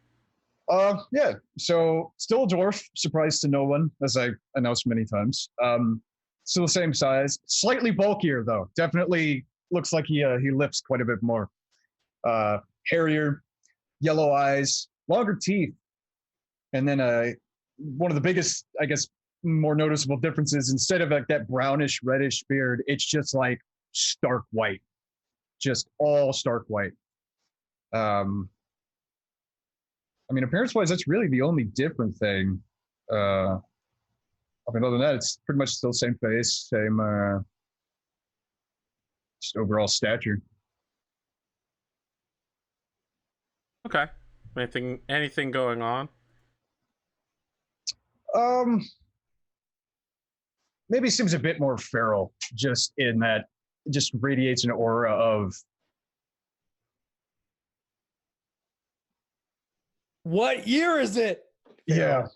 Yeah. So still a dwarf, surprise to no one, as I announced many times. Still the same size, slightly bulkier though. Definitely looks like he lifts quite a bit more. Hairier, yellow eyes, longer teeth, and then one of the biggest, I guess, more noticeable differences, instead of like that brownish reddish beard, it's just like stark white, just all stark white. I mean, appearance wise, that's really the only different thing. I mean, other than that, it's pretty much still same face, same just overall stature. Okay. Anything going on? Maybe seems a bit more feral, just in that it just radiates an aura of. What year is it? Yeah,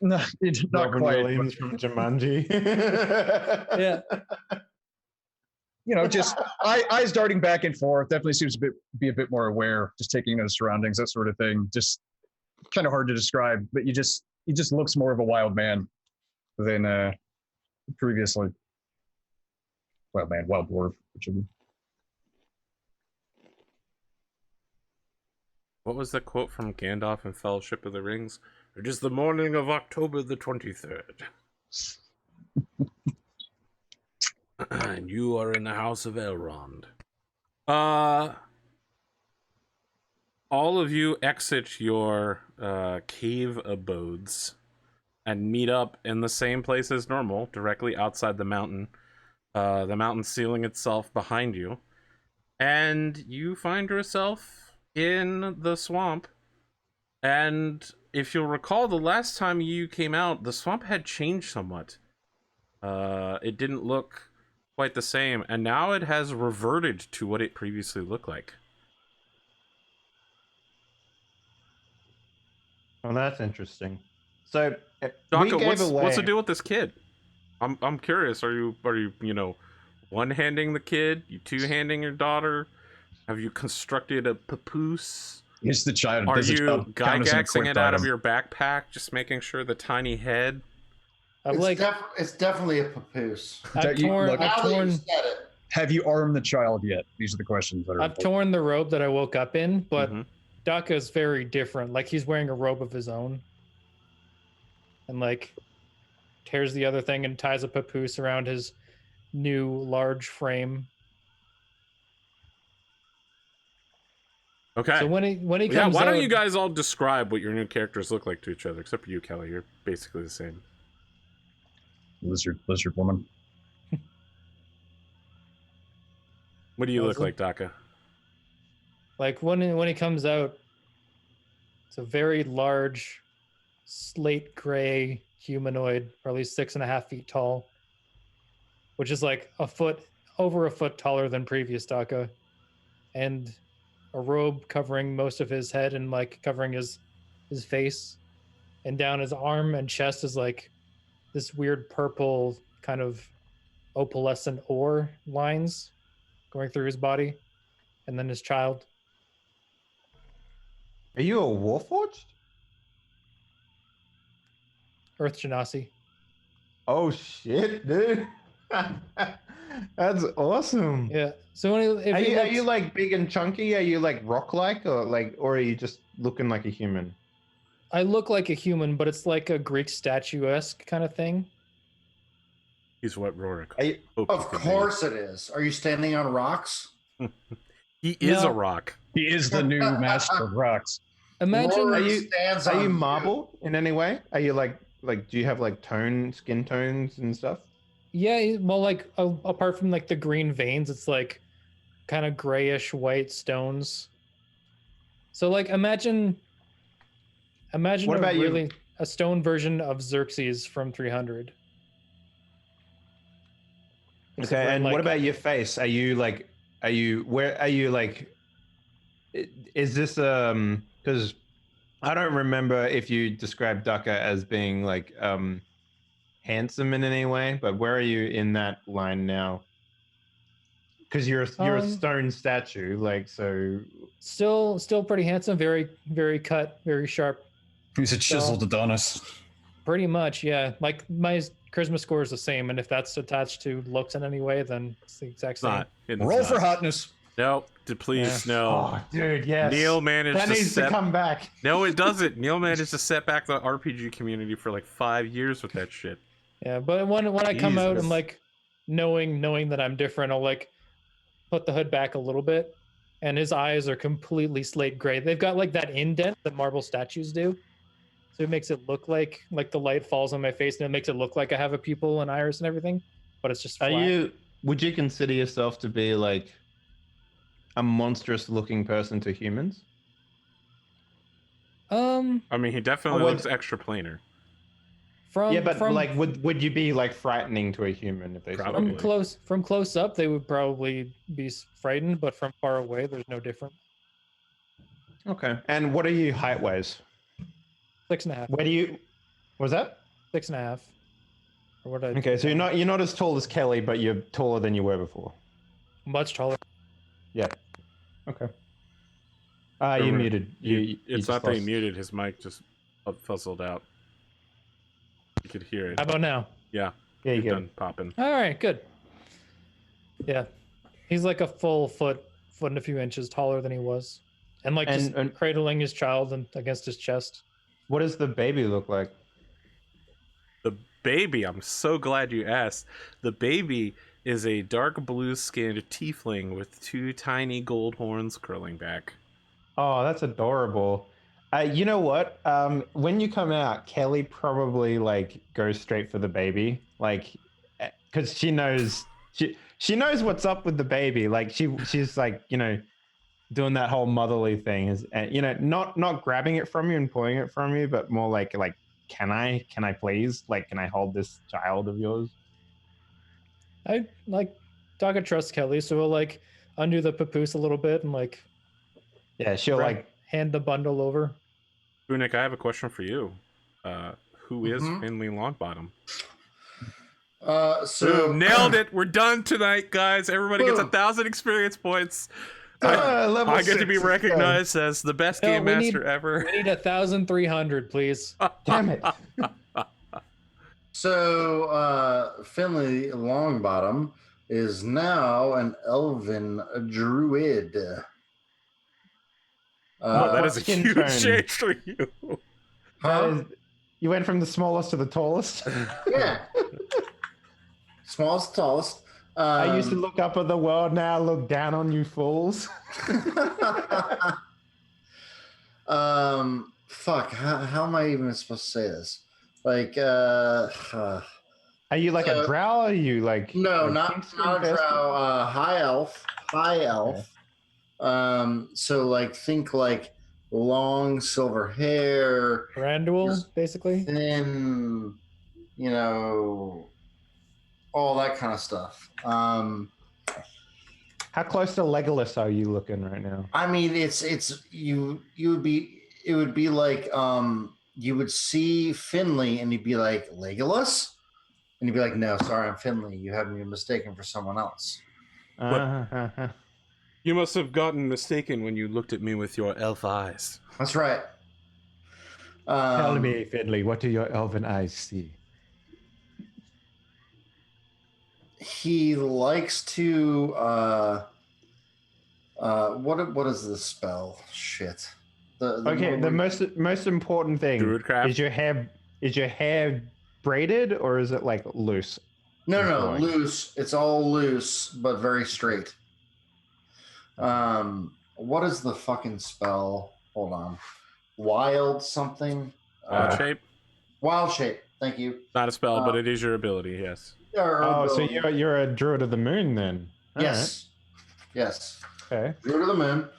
no, it's not Robin quite. Williams from Jumanji. Yeah. You know, just eyes darting back and forth. Definitely seems to be a bit more aware, just taking in his surroundings, that sort of thing. Just kind of hard to describe, but he just looks more of a wild man than previously. Wild man, wild dwarf, whichever. What was the quote from Gandalf in Fellowship of the Rings? It is the morning of October the 23rd. And you are in the house of Elrond. Are all of you exit your cave abodes and meet up in the same place as normal, directly outside the mountain ceiling itself behind you. And you find yourself in the swamp. And if you'll recall, the last time you came out, the swamp had changed somewhat. It didn't look quite the same, and now it has reverted to what it previously looked like. Oh, that's interesting. So we Daka, gave away. what's the deal with this kid? I'm curious. Are you one-handing the kid? You two-handing your daughter? Have you constructed a papoose? It's the child. Are Does the you child count as an gygaxing it equipped out of item? your backpack, just making sure the tiny head? I've like It's definitely a papoose. I've torn look, Now I've that you torn said it, Have you armed the child yet? These are the questions that are. I've torn the robe that I woke up in, but Mhm. Daka's very different. Like he's wearing a robe of his own. And like tears the other thing and ties a papoose around his new large frame. Okay. So when he Yeah, comes why don't out- you guys all describe what your new characters look like to each other? Except for you, Kelly. You're basically the same. Lizard woman. What do you look Awesome. like, Daka? like when he comes out, it's a very large slate gray humanoid, or at least 6.5 feet tall, which is like over a foot taller than previous Daka, and a robe covering most of his head and like covering his face, and down his arm and chest is like this weird purple kind of opalescent ore lines going through his body, and then his child. Are you a Warforged? Earth Genasi. Oh shit, dude. That's awesome. Yeah. So when he, if Are he you, are looks- you like big and chunky? Are you like rock-like, or are you just looking like a human? I look like a human, but it's like a Greek statuesque kind of thing. He's what Rorik. Are you, hoped of he could be. course it is. Are you standing on rocks? He is No. a rock. He is the new master of rocks. Imagine Rorik stands are on you marble in any way? Are you like do you have like skin tones and stuff? Yeah, well, like apart from like the green veins, it's like kind of grayish white stones. So like imagine What a about you? really a stone version of Xerxes from 300. Except Okay, for, and like, what about your face? Are you like is this because I don't remember if you described Daka as being like handsome in any way, but where are you in that line now? Because you're a stone statue, like, so still pretty handsome, very very cut, very sharp. He's a chiseled Adonis. Pretty much, yeah. Like my charisma score is the same, and if that's attached to looks in any way, then it's the exact It's same. not. It's Roll not. for hotness. No, please, no. oh dude, yes, Neil managed that to needs set. to come back. No, it doesn't. Neil managed to set back the RPG community for like 5 years with that shit. Yeah, but when I come out Jesus. and like knowing that I'm different, I'll like put the hood back a little bit, and his eyes are completely slate gray. They've got like that indent that marble statues do, so it makes it look like the light falls on my face, and it makes it look like I have a pupil and iris and everything, but it's just flat. Would you consider yourself to be like a monstrous looking person to humans? I mean, he definitely would- looks extra planar. From like would you be like frightening to a human if they saw Probably. you? from close up, they would probably be frightened, but from far away, there's no difference. Okay. And what are you height wise? 6.5. Where do you was that? 6.5. Or what? Okay, so you're not as tall as Kelly, but you're taller than you were before. much taller. Yeah. Okay. You Remember, muted. You It's just not that he lost- muted. His mic just fuzzled out. You could hear it. How about now? Yeah, Yeah, you you're get done popping. All right, good. Yeah, he's like a full foot and a few inches taller than he was, and like just And- cradling his child against his chest. What does the baby look like? The baby, I'm so glad you asked. The baby is a dark blue skinned tiefling with 2 tiny gold horns curling back. Oh, that's adorable. You know what? When you come out, Kelly probably like goes straight for the baby, like, because she knows she knows what's up with the baby. Like she's like doing that whole motherly thing is, not grabbing it from you and pulling it from you, but more like can I please, like, can I hold this child of yours? I like Taka trusts Kelly, so we'll like undo the papoose a little bit and like Yeah, she'll like. hand the bundle over. Spootnik, I have a question for you. Who is Mhm. Finley Longbottom? So Boom, nailed it. We're done tonight, guys. Everybody gets Boom. 1,000 experience points. Level I get to be 6, let's go. recognized as the best No, game we master need- ever. We need 1,300, please. Damn it. So Finley Longbottom is now an elven druid. Oh, that is a skin huge tone. change for you. Huh? That is- you went from the smallest to the tallest. Yeah. Smallest, tallest. I used to look up at the world, now I look down on you fools. Fuck. How am I even supposed to say this? Like, Are you like So- a drow? Are you like no, like not Kingston a infested? drow. High elf. So like, think like long silver hair, Randall, Just basically. thin, all that kind of stuff. How close to Legolas are you looking right now? I mean, it would be like you would see Finley and you'd be like, Legolas? And you'd be like, no, sorry, I'm Finley. You have me mistaken for someone else. You must have gotten mistaken when you looked at me with your elf eyes. That's right. Tell me, Finley, what do your elven eyes see? He likes to what is the spell? Shit. Okay, the most important thing Druidcraft? is your hair braided or is it like loose? No, Flowing. loose. It's all loose, but very straight. What is the fucking spell? Hold on. Wild something. Shape? Wild shape. Thank you. Not a spell, but it is your ability, yes. Oh, so you're a druid of the moon then? All yes, yes. right. Okay. Druid of the moon.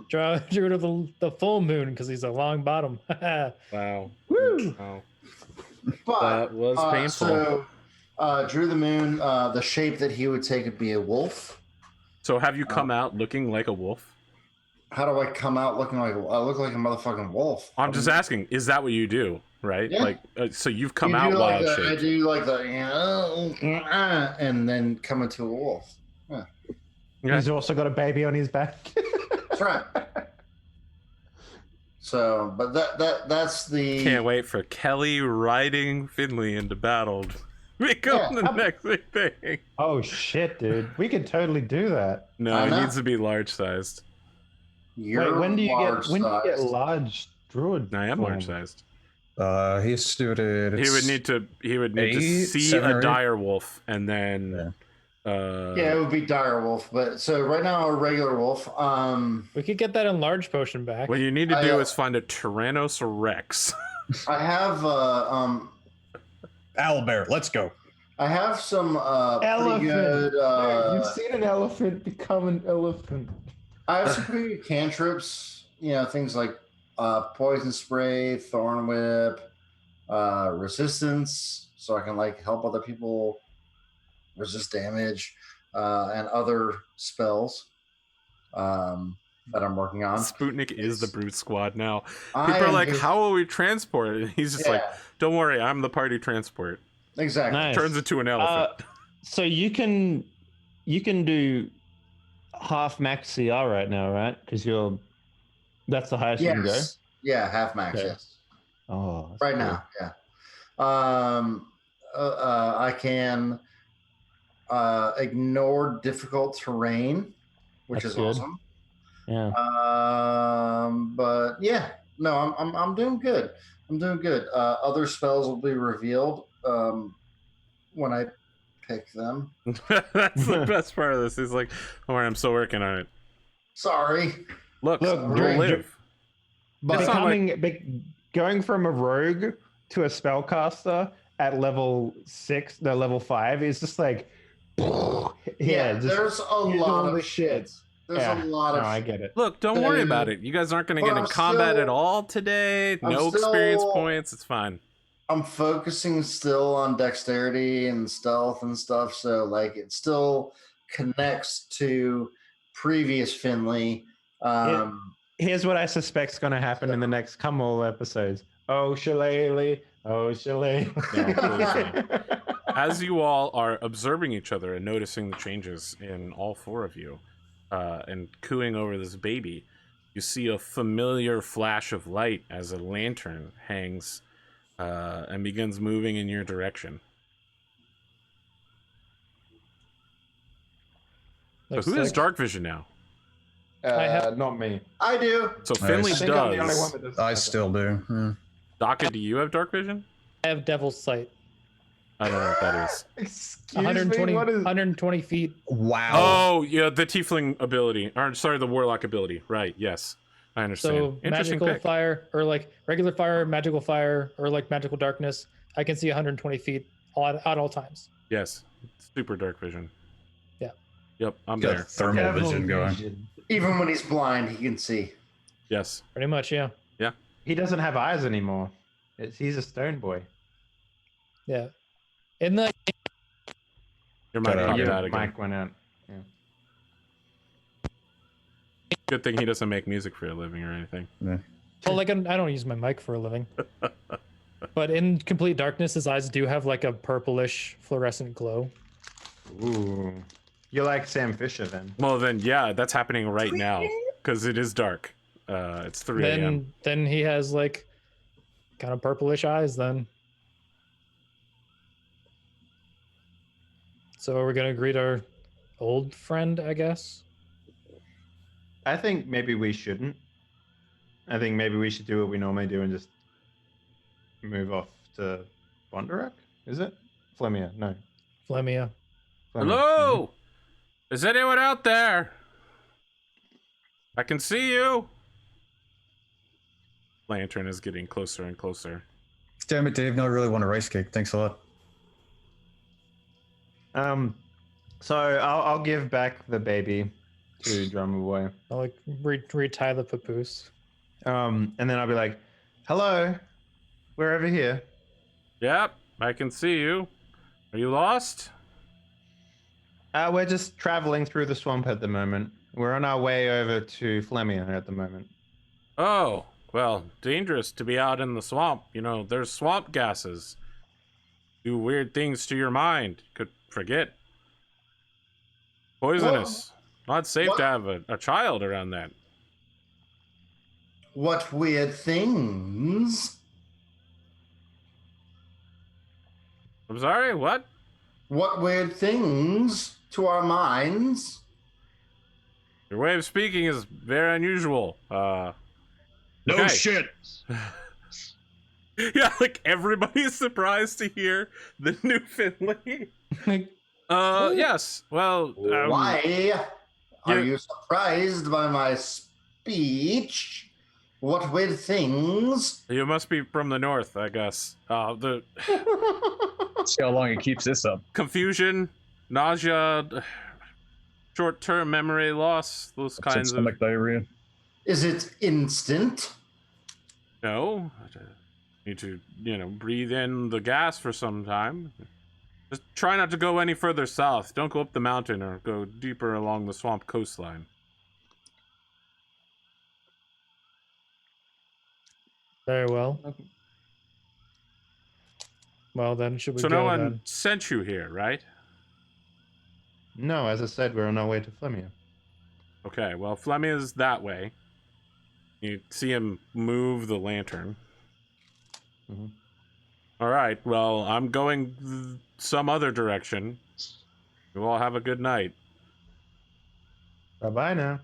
Druid of the full moon because he's a long bottom. Wow. Woo! Wow. But That was painful. So, Drew the moon. The shape that he would take would be a wolf. So have you come out looking like a wolf? How do I come out looking like? I look like a motherfucking wolf. I'm just asking, is that what you do, right? Yeah. Like, so you've come You out do like wild the- I shaped. do like the and then come into a wolf. Yeah. He's also got a baby on his back. That's right. So, but that's the. Can't wait for Kelly riding Finley into battle to become Yeah. the next big thing. Oh shit, dude. We could totally do that. No, I it know. needs to be large sized. You're Wait, when do you get large-sized. large druid? I am form? large sized. He's suited. He would need to. He would need to 8, see 7 a or 8. dire wolf and then. Yeah, it would be dire wolf, but so right now a regular wolf. We could get that enlarged potion back. What you need to do I, is find a Tyrannosaurus Rex. I have Owlbear. Let's go. I have some pretty Elephant. good. You've seen an elephant become an elephant. I have some pretty good cantrips. Things like poison spray, thorn whip, resistance, so I can like help other people resist damage, and other spells that I'm working on. Spootnik is the brute squad now. I People are am like, just- "How will we transport it?" And he's just like, Yeah, "Don't worry, I'm the party transport." exactly. Nice. Turns into an elephant. So you can do half max CR right now, right? Because that's the highest you can go. Yes. Yeah, half max. Okay. Yes. Oh, that's Right cool. now. Yeah. I can ignore difficult terrain, which That's is good. awesome. Yeah. But yeah, no, I'm doing good. I'm doing good. Other spells will be revealed when I pick them. That's the best part of this. He's like, "Don't worry, I'm still working on it." Sorry. Look, Look, you'll drink- live. But It's not going from a rogue to a spellcaster at level 6, no, level 5 is just like, just there's a use lot all of the shit. There's a lot no, of I shit. get it. Look, don't worry about Then- it. You guys aren't going to but get in I'm combat at still- all today. I'm No experience still- points. It's fine. I'm focusing still on dexterity and stealth and stuff, so like it still connects to previous Finley. Here's what I suspect is going to happen in the next couple episodes. Oh, shillelagh. Oh, shillelagh. No, please As you all are observing each other and noticing the changes in all four of you, and cooing over this baby, you see a familiar flash of light as a lantern hangs and begins moving in your direction. So Looks who has like- dark vision now? I have- Not me. I do. So Nice. Finley I think I'm the only one does. that does. I still do. Yeah. Daka, do you have dark vision? I have Devil's Sight. I don't know what that is. Excuse 120, me. What is? 120 feet. Wow. Oh, yeah, the tiefling ability. Or sorry, the warlock ability. Right, yes. I understand. So Interesting magical pick. fire, or like regular fire, or like magical darkness. I can see 120 feet at all times. Yes. Super dark vision. Yeah. Yep, I'm Got there. thermal vision going. Even when he's blind, he can see. Yes. Pretty much, yeah. He doesn't have eyes anymore. He's a stone boy. Yeah. In the Your mic Got popped out. out again. Mike went out. Good thing he doesn't make music for a living or anything. well, like I don't use my mic for a living. But in complete darkness, his eyes do have like a purplish fluorescent glow. Ooh. You're like Sam Fisher then. Well, then, yeah, that's happening right now because it is dark. It's 3 a.m. Then he has like kind of purplish eyes then. So are we gonna greet our old friend, I guess? I think maybe we shouldn't. I think maybe we should do what we normally do and just move off to Bondarek. Is it? Flemia, no. Flemia. Flemia. Hello! Is anyone out there? I can see you! Lantern is getting closer and closer. Damn it, Dave. No, I really want a rice cake. Thanks a lot. So I'll give back the baby to Drumurboy. I'll like retie the papoose. And then I'll be like, "Hello, we're over here." Yep, I can see you. Are you lost? We're just traveling through the swamp at the moment. We're on our way over to Flemia at the moment. Oh, well, dangerous to be out in the swamp. You know, there's swamp gases. Do weird things to your mind. Could forget. Poisonous. Not safe to have a child around that. What weird things? I'm sorry, what? What weird things to our minds? Your way of speaking is very unusual. No Okay. shit. Yeah, like everybody's surprised to hear the new Finley. Yes. Well, Why are you- you surprised by my speech? What weird things? you must be from the north, I guess. The See how long it keeps this up. confusion, nausea, short-term memory loss, those Upset kinds of. stomach diarrhea. Is it instant? No, need to breathe in the gas for some time. Just try not to go any further south. Don't go up the mountain or go deeper along the swamp coastline. Very well. Well then, should we So go no one then? sent you here, right? No, as I said, we're on our way to Flemia. Okay, well, Flemmy is that way. You see him move the lantern. Mhm. All right, well, I'm going some other direction. You all have a good night. Bye bye now.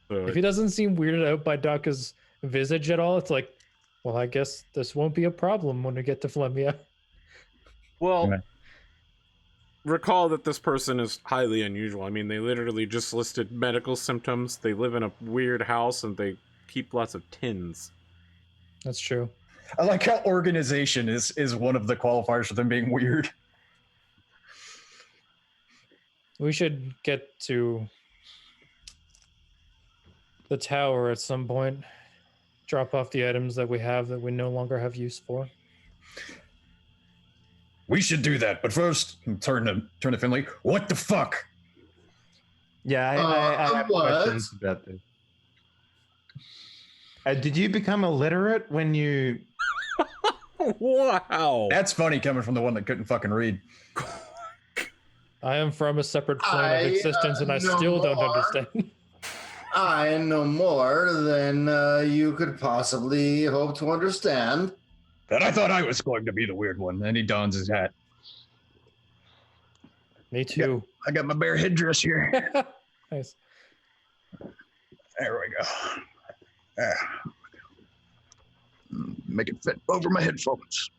So, If he doesn't seem weirded out by Daka's visage at all, it's like, well, I guess this won't be a problem when we get to Flemia. well, Okay. recall that this person is highly unusual. I mean, they literally just listed medical symptoms. They live in a weird house and they keep lots of tins. That's true. I like how organization is one of the qualifiers for them being weird. We should get to the tower at some point. Drop off the items that we have that we no longer have use for. We should do that, but first, turn to Finley. What the fuck? Yeah, I have what? questions about this. Did you become illiterate when you... Wow. That's funny coming from the one that couldn't fucking read. I am from a separate plane I, of existence, and I know still don't more. understand. I know more than you could possibly hope to understand. And I thought I was going to be the weird one. And he dons his hat. Me too. I got my bear headdress here. Nice. There we go. Make it fit over my headphones.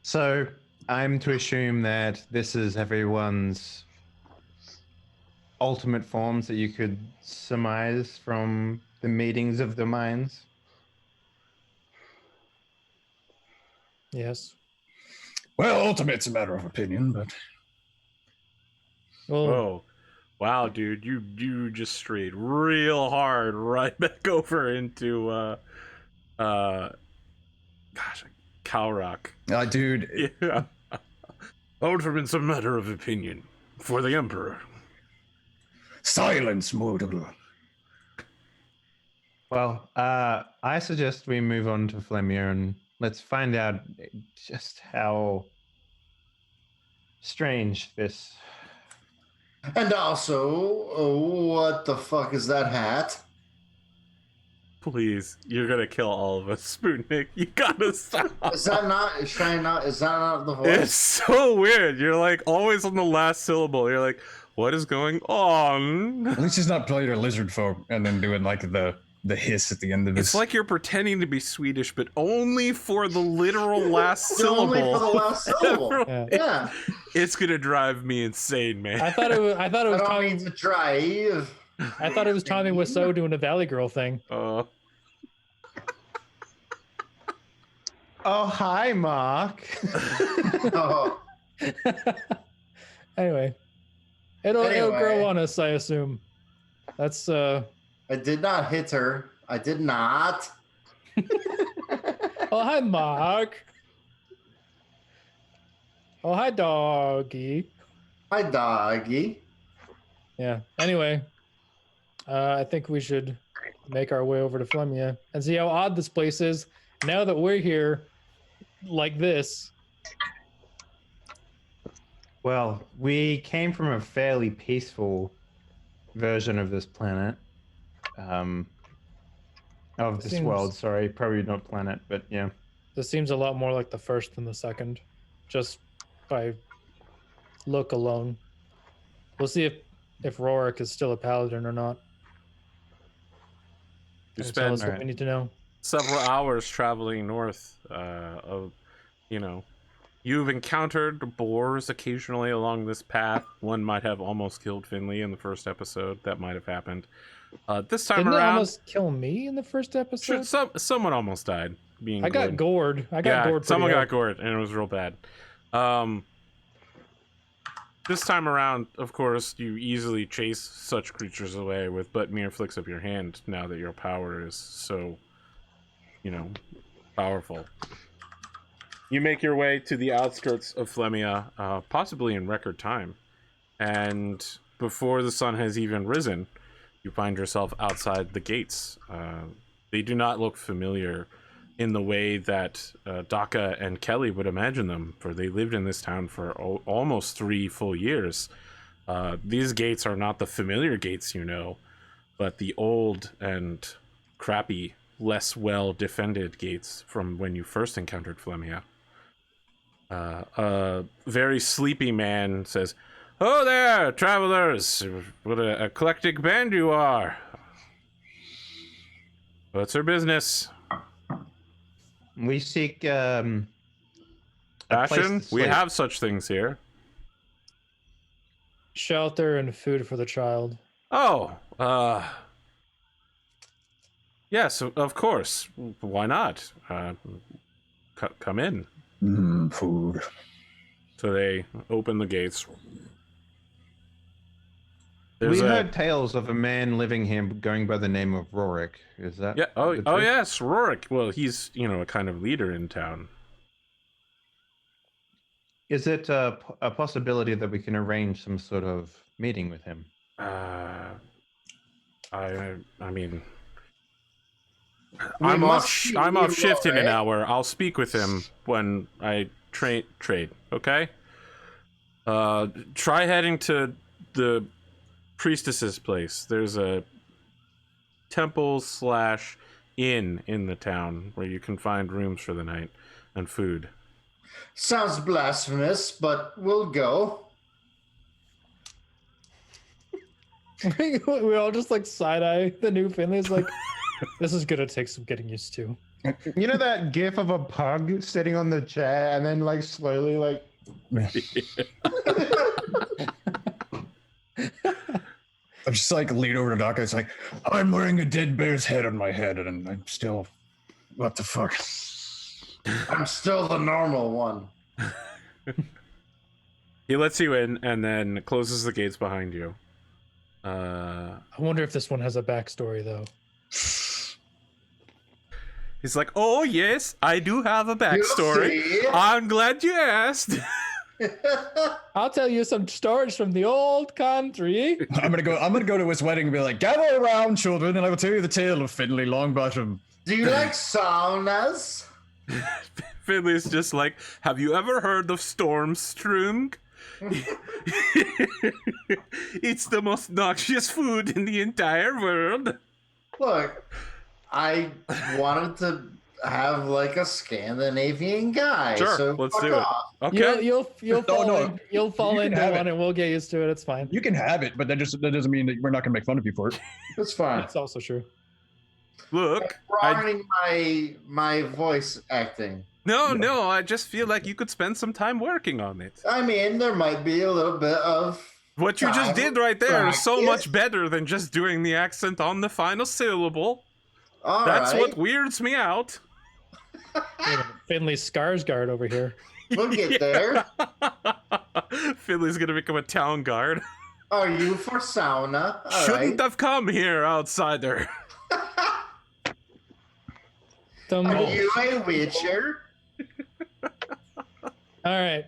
So I'm to assume that this is everyone's ultimate forms that you could surmise from the meetings of the minds. Yes. Well, ultimate's a matter of opinion, but Well, Whoa. Wow, dude, you just strayed real hard right back over into gosh, Calrock. dude, Yeah. Ultimate's a matter of opinion for the Emperor. silence, mortal. Well, I suggest we move on to Flemir and let's find out just how strange this... And also, what the fuck is that hat? Please, you're gonna kill all of us, Spootnik. You gotta stop. Is that not? Is that not the voice? It's so weird. You're like always on the last syllable. You're like, what is going on? At least he's not playing a lizard folk and then doing like the hiss at the end of his... It's like you're pretending to be Swedish, but only for the literal last syllable. Only for the last syllable. yeah. Yeah. It's gonna drive me insane, man. I thought it was. I thought it I was don't Tommy. mean to drive. I thought it was Tommy Wiseau doing a Valley Girl thing. Oh, hi, Mark. Oh, Anyway, it'll Anyway. grow on us, I assume. That's I did not hit her. I did not. Oh, hi, Mark. Oh, hi, doggy. Hi, doggy. Yeah. Anyway, I think we should make our way over to Flemia and see how odd this place is now that we're here like this. Well, we came from a fairly peaceful version of this planet. Of this Seems- world, sorry. Probably not planet, but yeah. This seems a lot more like the first than the second, just by look alone. We'll see if Rorik is still a paladin or not. You And tell us spend what we need to know. several hours traveling north you've encountered boars occasionally along this path. One might have almost killed Finley in the first episode. That might have happened. This time Didn't it around, almost kill me in the first episode? someone almost died. Being I got gored. gored. I got gored. Someone pretty got gored, and it was real bad. This time around, of course, you easily chase such creatures away with but mere flicks of your hand. Now that your power is so, powerful. You make your way to the outskirts of Flemia, possibly in record time, and before the sun has even risen, you find yourself outside the gates. They do not look familiar in the way that Daka and Kelly would imagine them, for they lived in this town for almost 3 full years. These gates are not the familiar gates but the old and crappy, less well-defended gates from when you first encountered Flemia. A very sleepy man says, "Oh there, travelers! What an eclectic band you are! What's your business? We seek a place Fashion? to We sleep. have such things here." shelter and food for the child. Oh, yes, of course. Why not? Come in. Food. So they open the gates. We heard tales of a man living here going by the name of Rorik. Is that? Yeah. Oh, the oh truth? yes, Rorik. Well, he's a kind of leader in town. Is it a possibility that we can arrange some sort of meeting with him? I mean, We I'm must off. I'm be off shift in an Rorik. hour. I'll speak with him when I trade. Okay. Try heading to the priestess's place. There's a temple/inn in the town where you can find rooms for the night and food. Sounds blasphemous, but we'll go. We all just like side eye the new Finley's like, this is gonna take some getting used to. You know that gif of a pug sitting on the chair and then like slowly like. I'm just like lean over to Doc. It's like I'm wearing a dead bear's head on my head, and I'm still. What the fuck? I'm still the normal one. He lets you in and then closes the gates behind you. I wonder if this one has a backstory though. He's like, "Oh yes, I do have a backstory. see. I'm glad you asked." I'll tell you some stories from the old country. I'm gonna go to his wedding and be like, gather around, children, and I will tell you the tale of Finley Longbottom. Do you like saunas? Finley's just like, "Have you ever heard of Stormstrung? It's the most noxious food in the entire world." Look, I wanted to have like a Scandinavian guy. Sure, so let's fuck do it. off. Okay. You'll fall no. you'll fall You can into have one it. and we'll get used to it. It's fine. You can have it, but that doesn't mean that we're not gonna make fun of you for it. It's fine. That's also true. Look, I Broadening my voice acting. no, I just feel like you could spend some time working on it. I mean, there might be a little bit of What you just time did right there is so practice. much better than just doing the accent on the final syllable. All That's right, what weirds me out. Wait a minute, Finley Skarsgård over here. we'll get there. Finley's gonna become a town guard. Are you for sauna? All Shouldn't right. have come here, outsider. Dumb- Are you a witcher? All right.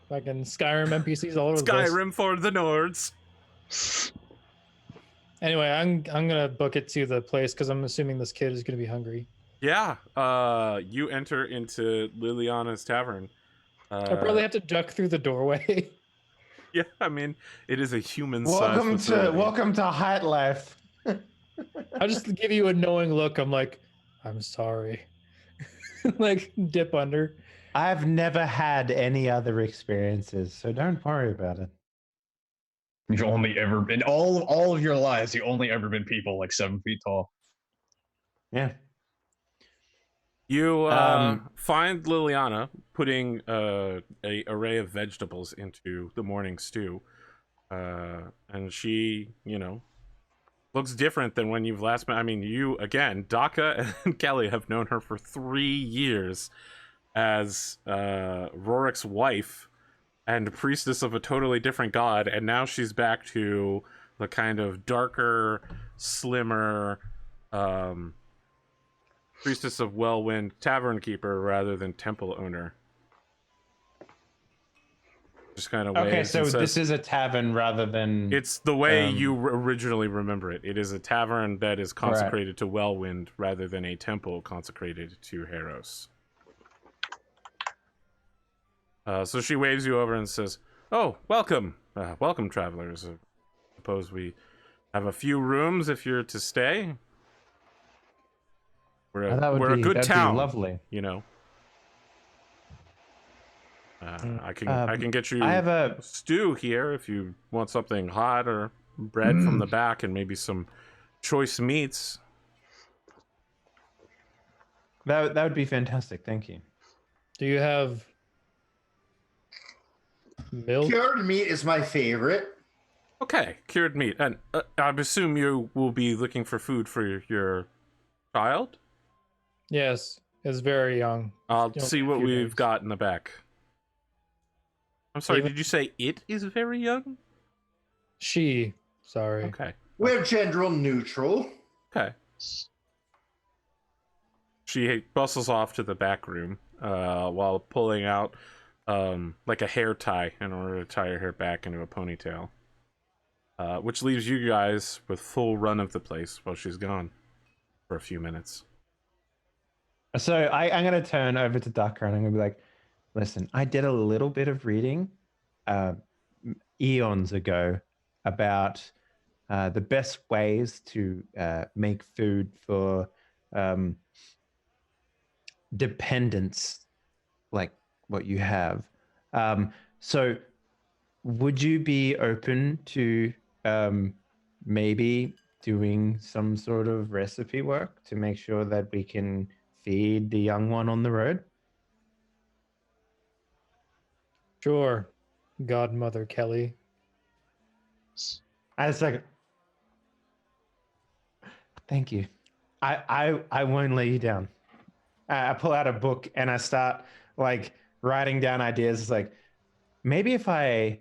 Fucking Skyrim NPCs all over the place. Skyrim for the Nords. Anyway, I'm gonna book it to the place because I'm assuming this kid is gonna be hungry. Yeah, you enter into Liliana's tavern. I probably have to duck through the doorway. Yeah, I mean, it is a human-sized Welcome to Hot Life. I'll just give you a knowing look. I'm like, I'm sorry. Like dip under. I've never had any other experiences, so don't worry about it. You've only ever been all of your lives. You've only ever been people like 7 feet tall. Yeah. You find Liliana putting a array of vegetables into the morning stew, and she, looks different than when you've last met. I mean, you again, Daka and Kelly have known her for 3 years as Rorik's wife and priestess of a totally different god, and now she's back to the kind of darker, slimmer. Priestess of Wellwind, tavern keeper rather than temple owner. Just kind of Okay, so this is a tavern rather than. It's the way you originally remember it. It is a tavern that is consecrated to Wellwind rather than a temple consecrated to Heros. So she waves you over and says, "Oh, welcome, welcome, travelers. Suppose we have a few rooms if you're to stay." We're a good town, lovely. I can get you I have a stew here if you want something hot, or bread from the back and maybe some choice meats. that would be fantastic. Thank you. Do you have milk? Cured meat is my favorite. Okay, cured meat. And I assume you will be looking for food for your child? Yes, it's very young. I'll Still see a what few we've days. got in the back. I'm sorry, Even- did you say it is very young? She, sorry. Okay. We're gender neutral. Okay. She bustles off to the back room while pulling out like a hair tie in order to tie her hair back into a ponytail. Which leaves you guys with full run of the place while she's gone for a few minutes. So I'm going to turn over to Ducker and I'm going to be like, listen, I did a little bit of reading eons ago about the best ways to make food for dependents like what you have. So would you be open to maybe doing some sort of recipe work to make sure that we can feed the young one on the road? Sure, Godmother Kelly. I was like, thank you. I won't lay you down. I pull out a book and I start like writing down ideas. It's like, maybe if I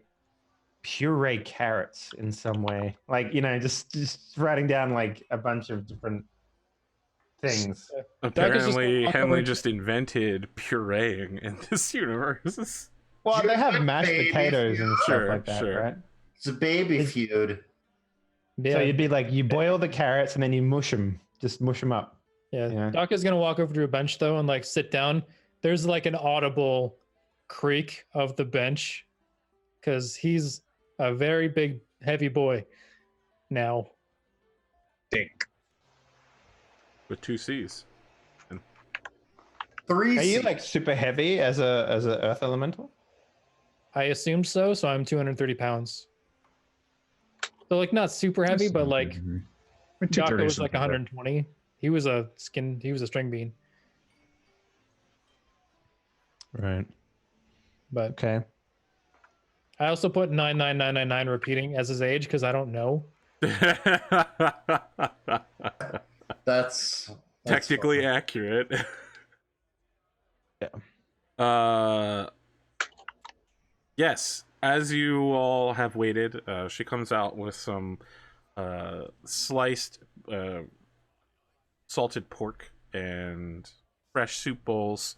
puree carrots in some way, like, you know, just writing down like a bunch of different things. Apparently, walk Henley over- just invented pureeing in this universe. Well, they Just have like mashed baby potatoes and stuff Sure, like that, sure. right? It's a baby feud. Yeah, So you'd be like, you boil the carrots and then you mush them, just mush them up. yeah. Yeah. Doc is gonna walk over to a bench though and like sit down. There's like an audible creak of the bench because he's a very big, heavy boy now. Dink. With 2 C's. 3 Are you seats. like super heavy as a earth elemental? I assumed so, so I'm 230 pounds. So like not super heavy, but like Jocko was like 120. He was a string bean. Right. But Okay. I also put 99999 repeating as his age because I don't know. That's Technically fine. accurate. Yeah. Yes, as you all have waited, she comes out with some sliced salted pork and fresh soup bowls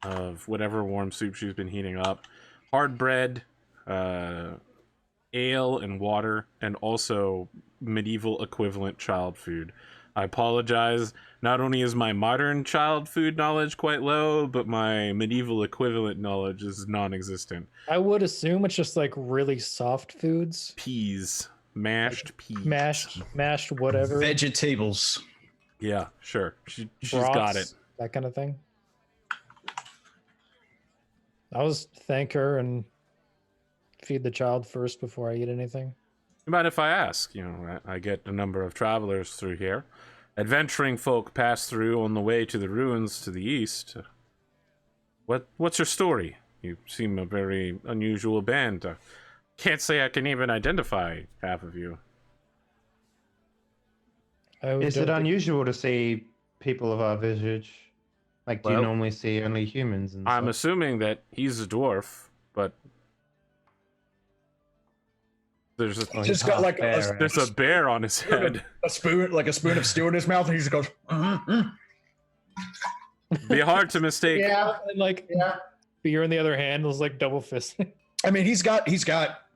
of whatever warm soup she's been heating up, hard bread, ale and water, and also medieval equivalent child food. I apologize. Not only is my modern child food knowledge quite low, but my medieval equivalent knowledge is non-existent. I would assume it's just like really soft foods, Peas. Mashed peas. mashed whatever. Vegetables. Yeah, sure. She's broths, got it. That kind of thing. I'll just thank her and feed the child first before I eat anything. You mind if I ask? You know, I get a number of travelers through here. Adventuring folk pass through on the way to the ruins to the east. What's your story? You seem a very unusual band. Can't say I can even identify half of you. Is don't it think- unusual to see people of our visage? Like, do you Well, normally see only humans? And I'm such? assuming that he's a dwarf, but there's Oh, a, he's Just got half like bear, there's a bear on his head. a spoon, like a spoon of stew in his mouth, and he just goes. Be hard to mistake. Yeah, And like yeah. beer in the other hand was like double fist. I mean, he's got,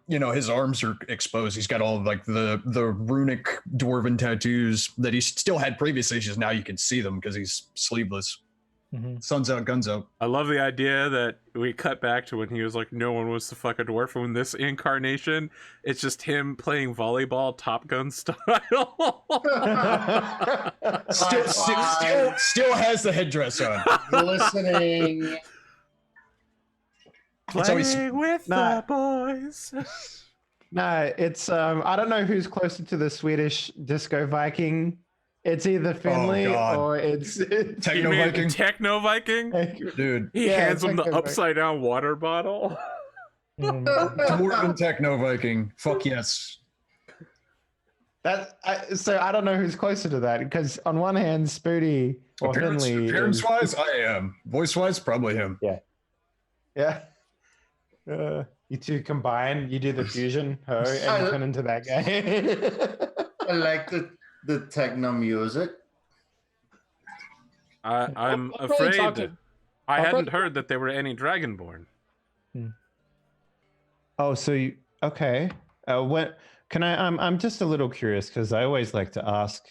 you know, his arms are exposed. He's got all of, like the runic dwarven tattoos that he still had previously. Just now you can see them because he's sleeveless. Mhm. Sun's out, guns out. I love the idea that we cut back to when he was like, no one wants to fuck a dwarf. And in this incarnation, it's just him playing volleyball Top Gun style. Still has the headdress on. Listening. It's always- Playing with Nah. the boys. No, it's I don't know who's closer to the Swedish disco Viking. It's either Finley God. or it's Techno You mean Viking, Techno Viking? dude. He Yeah, hands him the Techno Viking. upside down water bottle. Mm. Dwarven Techno Viking. Fuck yes. So I don't know who's closer to that because on one hand, Spooty or Henley. Appearance wise, I am. Voice wise, probably him. Yeah. You two combine, you do the fusion, and you turn into that guy. I like the techno music. I'm I'll probably talk afraid to- I I'll hadn't probably- heard that there were any Dragonborn. Oh, so you okay? What can I? I'm just a little curious because I always like to ask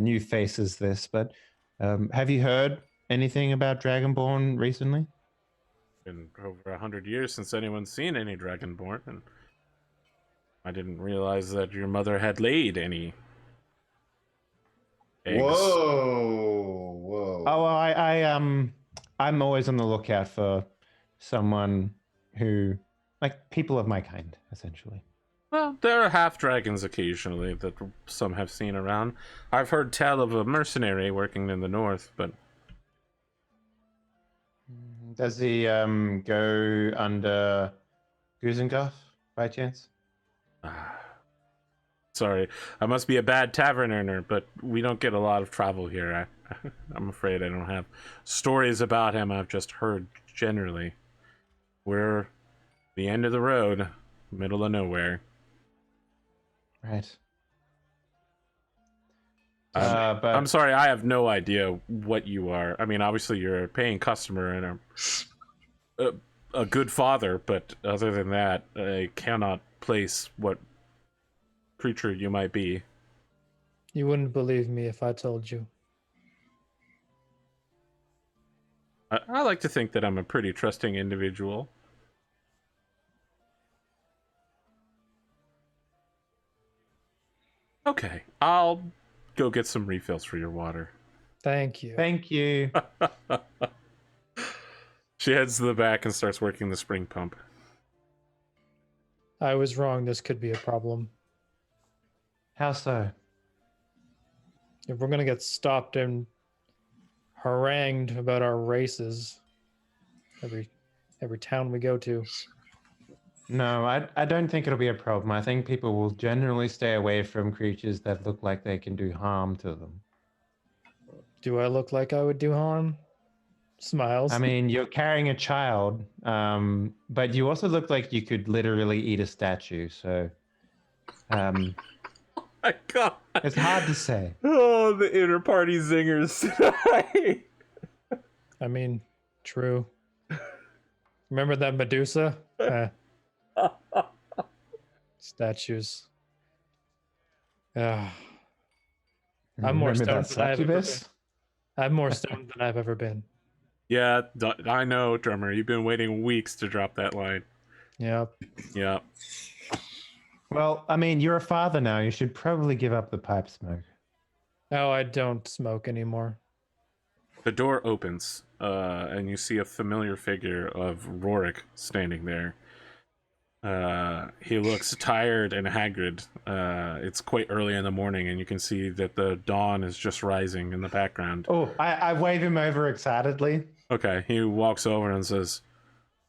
new faces this, but have you heard anything about Dragonborn recently? Been over 100 years since anyone's seen any Dragonborn, and I didn't realize that your mother had laid any eggs. Whoa. Oh, I'm always on the lookout for someone who, like, people of my kind, essentially. Well, there are half dragons occasionally that some have seen around. I've heard tell of a mercenary working in the north, but Does he go under Guzengoff by chance? sorry, I must be a bad tavern earner, but we don't get a lot of travel here. I'm afraid I don't have stories about him. I've just heard generally. We're the end of the road, middle of nowhere. Right. But But I'm sorry, I have no idea what you are. I mean, obviously you're a paying customer and a good father, but other than that, I cannot place what creature you might be. You wouldn't believe me if I told you. I like to think that I'm a pretty trusting individual. Okay, I'll go get some refills for your water. Thank you. thank you. She heads to the back and starts working the spring pump. I was wrong. This could be a problem. How so? If we're gonna get stopped and harangued about our races every town we go to. No, I don't think it'll be a problem. I think people will generally stay away from creatures that look like they can do harm to them. Do I look like I would do harm? Smiles. I mean, you're carrying a child, but you also look like you could literally eat a statue. So, My God. it's hard to say. Oh, the inner party zingers tonight. I mean, true. Remember that Medusa? Statues. I'm more Remember stoned that than I've ever been. succubus? I'm more stoned than I've ever been. Yeah, I know, drummer. You've been waiting weeks to drop that line. Yep. Yeah. Well, I mean, you're a father now. You should probably give up the pipe smoke. No, I don't smoke anymore. The door opens, and you see a familiar figure of Rorik standing there. He looks tired and haggard. It's quite early in the morning, and you can see that the dawn is just rising in the background. Oh, I wave him over excitedly. Okay, he walks over and says,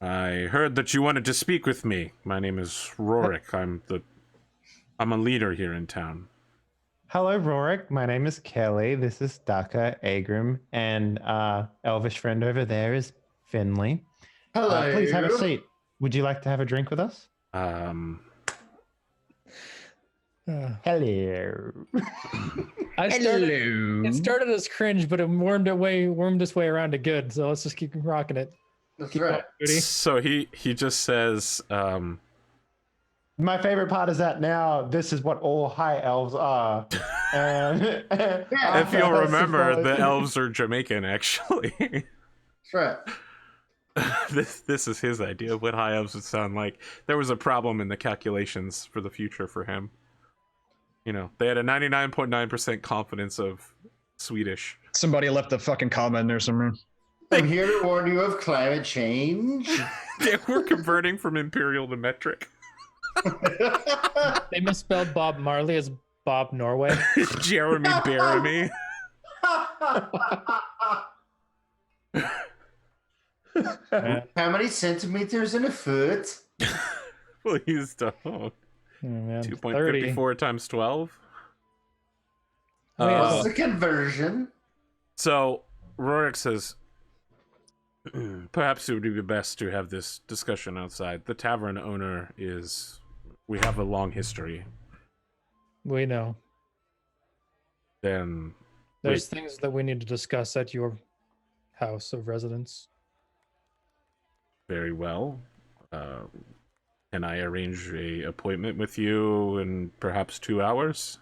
I heard that you wanted to speak with me. My name is Rorik. I'm a leader here in town. Hello, Rorik. My name is Kelly. This is Daka, Agrim, and elvish friend over there is Finley. Hello. Please have a seat. Would you like to have a drink with us? Hello. It started as cringe, but it wormed its way around to good. So let's just keep rocking it. That's Keep right. up, Goody. So he just says, My favorite part is that now this is what all high elves are. And if you'll remember, the elves are Jamaican, actually. That's right. This is his idea of what high elves would sound like. There was a problem in the calculations for the future for him. You know, they had a 99.9% confidence of Swedish. Somebody left a fucking comment there somewhere. I'm here to warn you of climate change. They were converting from imperial to metric. They misspelled Bob Marley as Bob Norway. Jeremy Baramy. How many centimeters in a foot? Please don't. Oh, man. 30. 2.54 times 12. Oh, yeah, What's the conversion? So Rorik says, perhaps it would be best to have this discussion outside. The tavern owner we have a long history. we know. Then There's things that we need to discuss at your house of residence. very well. Can I arrange a appointment with you in perhaps 2 hours?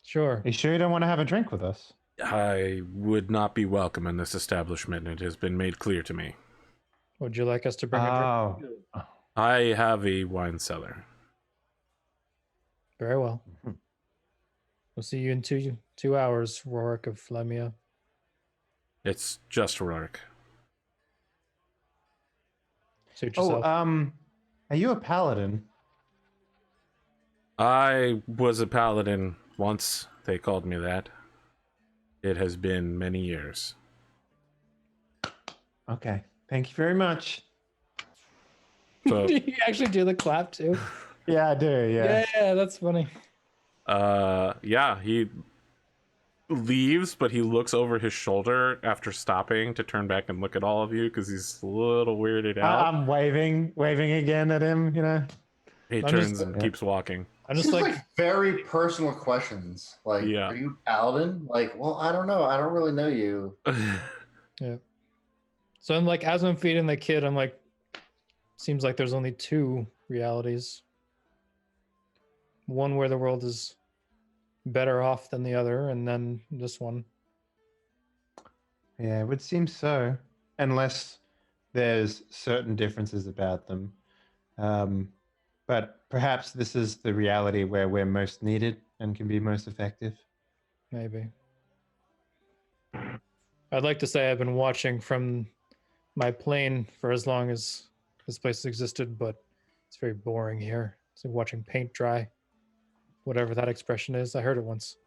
Sure. Are you sure you don't want to have a drink with us? I would not be welcome in this establishment. It has been made clear to me. Would you like us to bring a drink? Oh, I have a wine cellar. Very well. Mhm. We'll see you in 2 hours, Rorik of Flemia. It's just Rorik. Suit oh, yourself. are you a paladin? I was a paladin once. They called me that. It has been many years. Okay, thank you very much. So, Do you actually do the clap too? Yeah, I do. Yeah. Yeah, that's funny. yeah, he leaves, but he looks over his shoulder after stopping to turn back and look at all of you because he's a little weirded out. I'm waving again at him. You know. He I'm turns just- and keeps walking. I'm Just just like very personal questions. Like, Yeah. are you paladin? Like, well, I don't know. I don't really know you. so I'm like, as I'm feeding the kid, I'm like, seems like there's only two realities. One where the world is better off than the other, and then this one. Yeah, it would seem so, unless there's certain differences about them. But perhaps this is the reality where we're most needed and can be most effective. Maybe. I'd like to say I've been watching from my plane for as long as this place has existed, but it's very boring here. It's like watching paint dry. Whatever that expression is. I heard it once.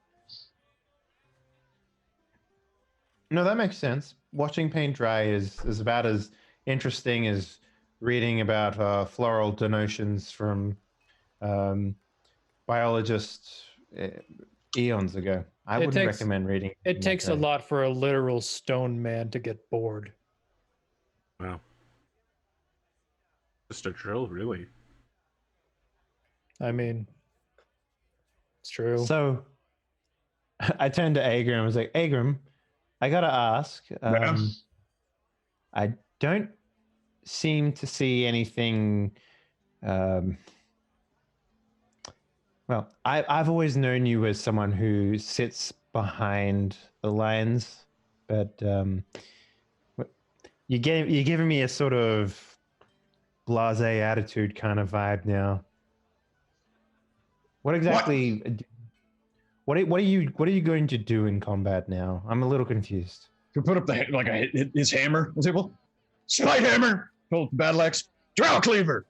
No, that makes sense. Watching paint dry is about as interesting as reading about floral denotions from biologists eons ago. I wouldn't recommend reading. It takes a lot for a literal stone man to get bored. Wow. Just a drill, really. I mean, it's true. So I turned to Agram and was like, Agram, I gotta ask. I don't seem to see anything. Well, I've always known you as someone who sits behind the lines, but you're giving me a sort of blasé attitude kind of vibe now. What exactly? What are you going to do in combat now? I'm a little confused. You put up his hammer on the table. Spite hammer. Pull battle axe. Drow cleaver.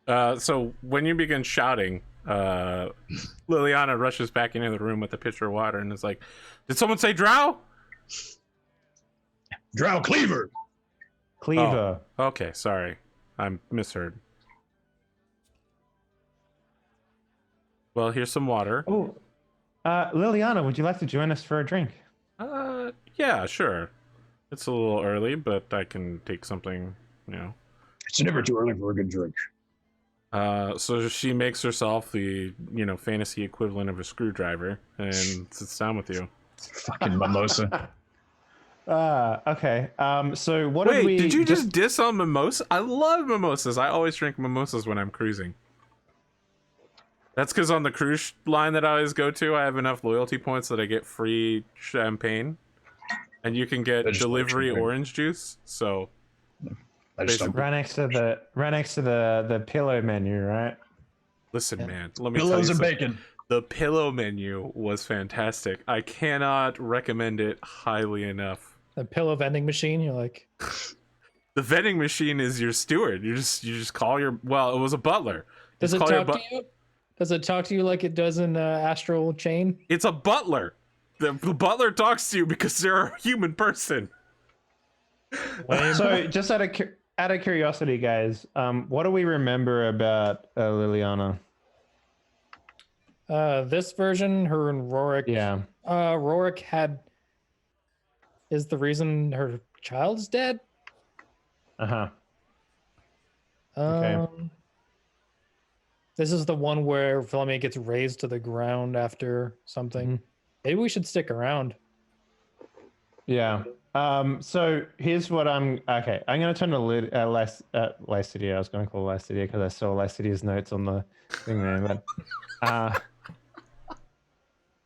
So when you begin shouting, Liliana rushes back into the room with a pitcher of water and is like, "Did someone say drow?" Drow cleaver. Cleaver. Oh, okay, sorry, I misheard. Well, here's some water. Oh, Liliana, would you like to join us for a drink? Yeah, sure. It's a little early, but I can take something, It's never too early for a good drink. So she makes herself the, fantasy equivalent of a screwdriver and sits down with you. Fucking mimosa. Okay. So what Wait, did we? did you just diss on mimosa? I love mimosas. I always drink mimosas when I'm cruising. That's because on the cruise line that I always go to, I have enough loyalty points that I get free champagne, and you can get delivery orange juice. So right next to the pillow menu, right? listen, man. Let me tell you pillows and something. bacon. The pillow menu was fantastic. I cannot recommend it highly enough. The pillow vending machine. You're like, The vending machine is your steward. You just call your. Well, it was a butler. does it Just call your talk to you? Does it talk to you like it does in Astral Chain? It's a butler. The butler talks to you because they're a human person. So just out of curiosity, guys, what do we remember about Liliana? This version, her and Rorik. Yeah. Rorik is the reason her child's dead. Uh-huh. Um, Okay. This is the one where Fleming gets raised to the ground after something. Mhm. Maybe we should stick around. Yeah. So here's what I'm okay. I'm gonna turn to Lycidia. I was gonna call Lycidia because I saw Lycidia's notes on the thing there, but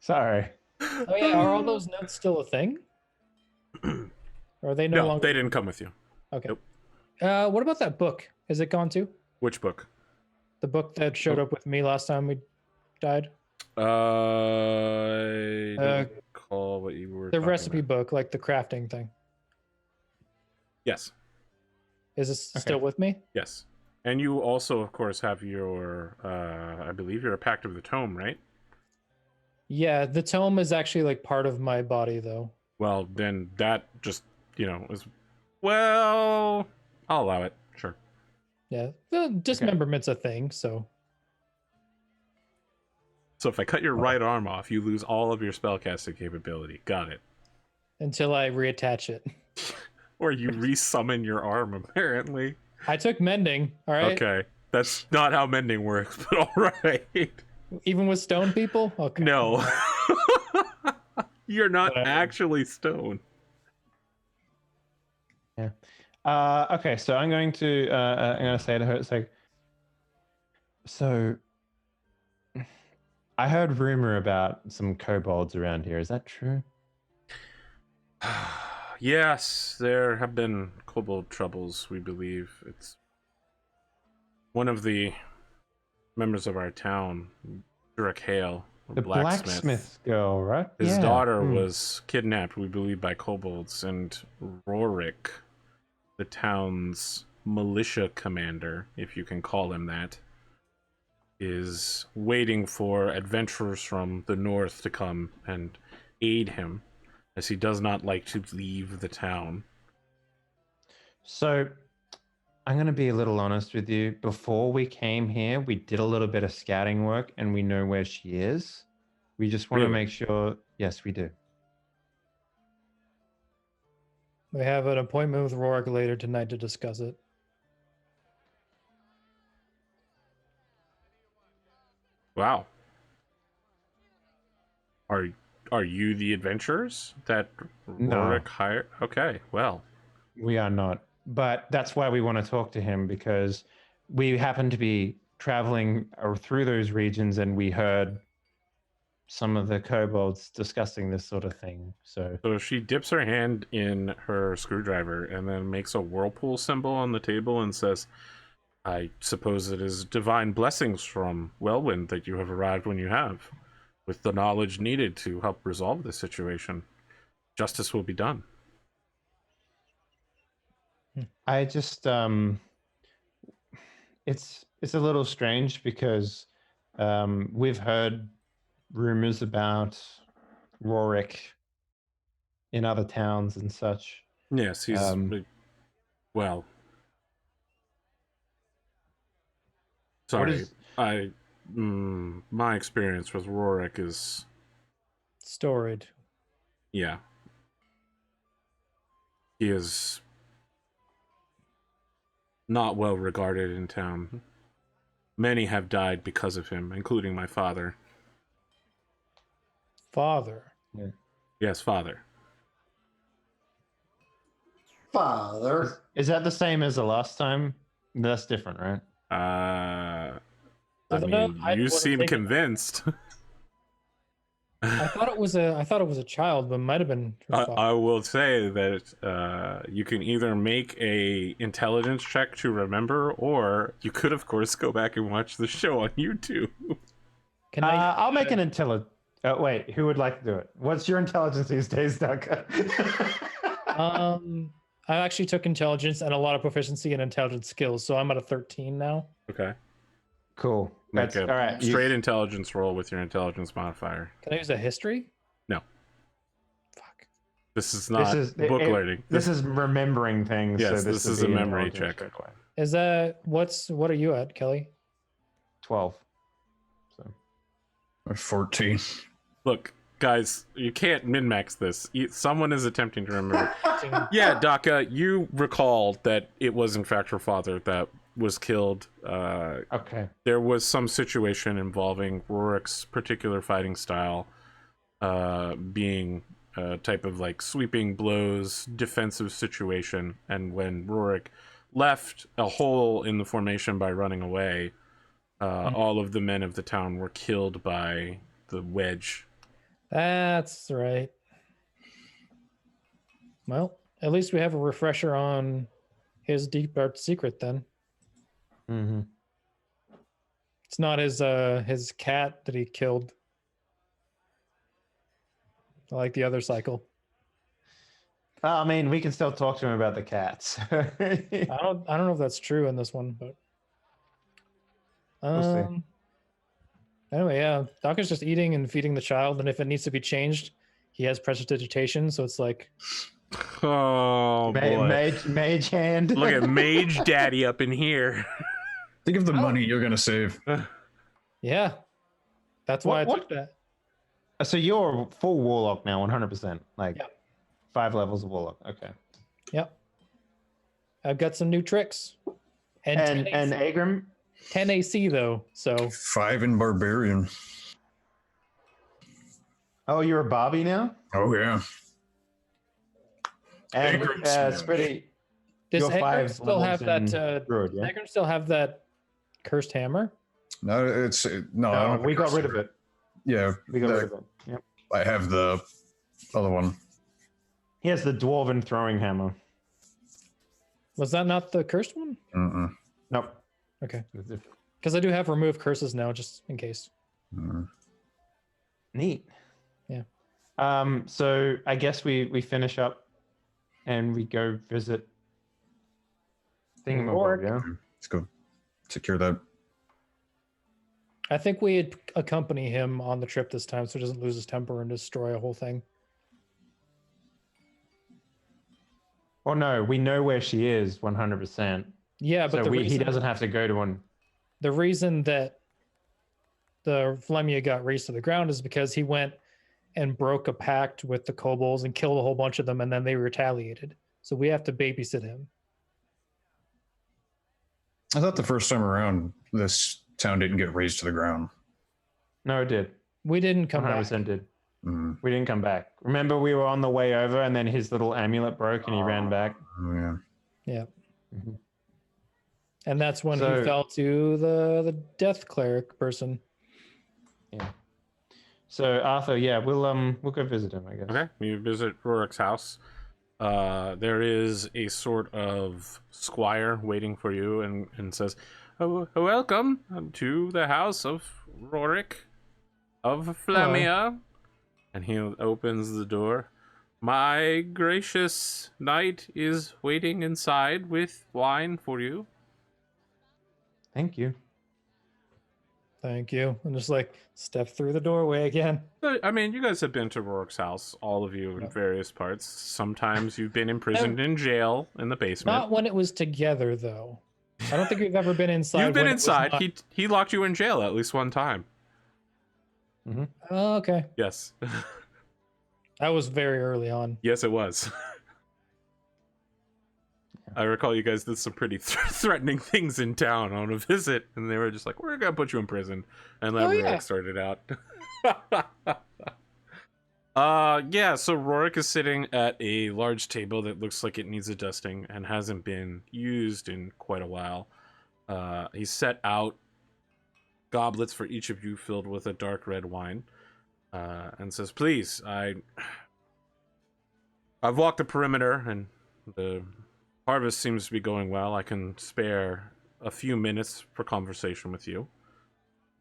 sorry. Oh yeah, are all those notes still a thing? Or are they no No, longer? they didn't come with you. Okay. Nope. What about that book? Is it gone too? Which book? The book that showed up with me last time we died? I don't recall what you were The talking recipe about. book, like the crafting thing. Yes. Is this Okay. still with me? Yes. And you also, of course, have your, I believe you're a Pact of the Tome, right? Yeah, the tome is actually like part of my body though. Well, then that just, is, well, I'll allow it. Sure. Yeah, the dismemberment's a thing, so So if I cut your right arm off, you lose all of your spellcasting capability. Got it. until I reattach it. Or you resummon your arm, apparently. I took mending, all right? Okay. That's not how mending works, but all right. Even with stone people? Okay. No. You're not Whatever. actually stone. Okay, so I'm going to say to her, it's like, so I heard rumor about some kobolds around here. Is that true? Yes, there have been kobold troubles, we believe. It's one of the members of our town, Durek Hale, The blacksmith girl, right? His Yeah. daughter Hmm. was kidnapped, we believe, by kobolds, and Rorik, the town's militia commander, if you can call him that, is waiting for adventurers from the north to come and aid him, as he does not like to leave the town. So I'm going to be a little honest with you. Before we came here, we did a little bit of scouting work and we know where she is. We just want to Really? make sure. Yes, we do. We have an appointment with Rorik later tonight to discuss it. Wow. Are you the adventurers that No. Rorik hired? Okay, well. We are not. But that's why we want to talk to him, because we happen to be traveling through those regions and we heard some of the kobolds discussing this sort of thing. So she dips her hand in her screwdriver and then makes a whirlpool symbol on the table and says, I suppose it is divine blessings from Wellwind that you have arrived when you have, with the knowledge needed to help resolve this situation. Justice will be done. I just it's a little strange because we've heard rumors about Rorik in other towns and such. Yes, he's well. Sorry, my experience with Rorik is, Storied. yeah, he is not well regarded in town. Many have died because of him, including my father. Father. Yes, father. Father. Is that the same as the last time? That's different, right? I don't mean, know. I you wasn't seem thinking- convinced. I thought it was a child, but might have been her father. I will say that you can either make a intelligence check to remember, or you could, of course, go back and watch the show on YouTube. Can I? I'll make an intelligence. Wait, who would like to do it? What's your intelligence these days, Doug? I actually took intelligence and a lot of proficiency in intelligence skills, so I'm at a 13 now. Okay. Cool. Make That's a all right. straight intelligence roll with your intelligence modifier. Can I use a history? No. Fuck. This is not is- book learning. This is remembering things. Yes, so this would is a be memory intelligence check. straight away. Is that what are you at, Kelly? 12. So 14. Look, guys, you can't min-max this. Someone is attempting to remember. Yeah, Daka, you recall that it was in fact her father that was killed. Okay. There was some situation involving Rorik's particular fighting style being a type of like sweeping blows, defensive situation, and when Rorik left a hole in the formation by running away, all of the men of the town were killed by the wedge. That's right. Well, at least we have a refresher on his deep dark secret then. Mm-hmm. It's not his cat that he killed. Like the other cycle. I mean, we can still talk to him about the cats. I don't know if that's true in this one, but We'll see. Anyway, yeah, Doc is just eating and feeding the child, and if it needs to be changed, he has prestidigitation, so it's like Oh boy! Mage hand. Look at Mage Daddy up in here. Think of the money you're gonna save. yeah, that's why I What- took that. So you're full warlock now, 100%. Like Yep. 5 levels of warlock. Okay. Yep, I've got some new tricks, and 10 And AC, Agram. 10 AC though, so 5 in barbarian. Oh, you're a Barbie now. Oh yeah. And Agram's Spritty. does You're Agram 5 still have levels that? in Druid, yeah? Agram still have that cursed hammer? No, it's no. I No, don't we got think rid of it. Yeah, We got the- rid of it. Yep. I have the other one. He has the dwarven throwing hammer. Was that not the cursed one? Mm-mm. Nope. Okay, because I do have remove curses now, just in case. Mm. Neat. Yeah. So I guess we finish up and we go visit Thingamabob, yeah? Let's go secure that. I think we'd accompany him on the trip this time so he doesn't lose his temper and destroy a whole thing. Or no, we know where she is 100%. Yeah, but So the he reason, doesn't have to go to one. the reason that the Flemia got razed to the ground is because he went and broke a pact with the kobolds and killed a whole bunch of them, and then they retaliated. So we have to babysit him. I thought the first time around this town didn't get razed to the ground. No, it did. We didn't come 100% back. did. Mm. We didn't come back. Remember, we were on the way over, and then his little amulet broke, and he ran back. Oh yeah. Yeah. Mhm. And that's when So- he fell to the death cleric person. So Arthur, yeah, we'll go visit him, I guess. Okay, you visit Rorik's house. There is a sort of squire waiting for you and says, "Oh, welcome to the house of Rorik of Flamia." And he opens the door. "My gracious knight is waiting inside with wine for you." Thank you. Thank you. And just like step through the doorway again. I mean, you guys have been to Rorik's house, all of you in various parts. Sometimes you've been imprisoned in jail in the basement. Not when it was together, though. I don't think we've ever been inside. You've been when it was inside. not- He locked you in jail at least one time. Oh, okay. Yes. That was very early on. Yes, it was. I recall you guys did some pretty threatening things in town on a visit, and they were just like, "We're gonna put you in prison," and then Oh, Rorik yeah. started out. Yeah. So Rorik is sitting at a large table that looks like it needs a dusting and hasn't been used in quite a while. He set out goblets for each of you filled with a dark red wine, and says, "Please, I've walked the perimeter, and the harvest seems to be going well. I can spare a few minutes for conversation with you."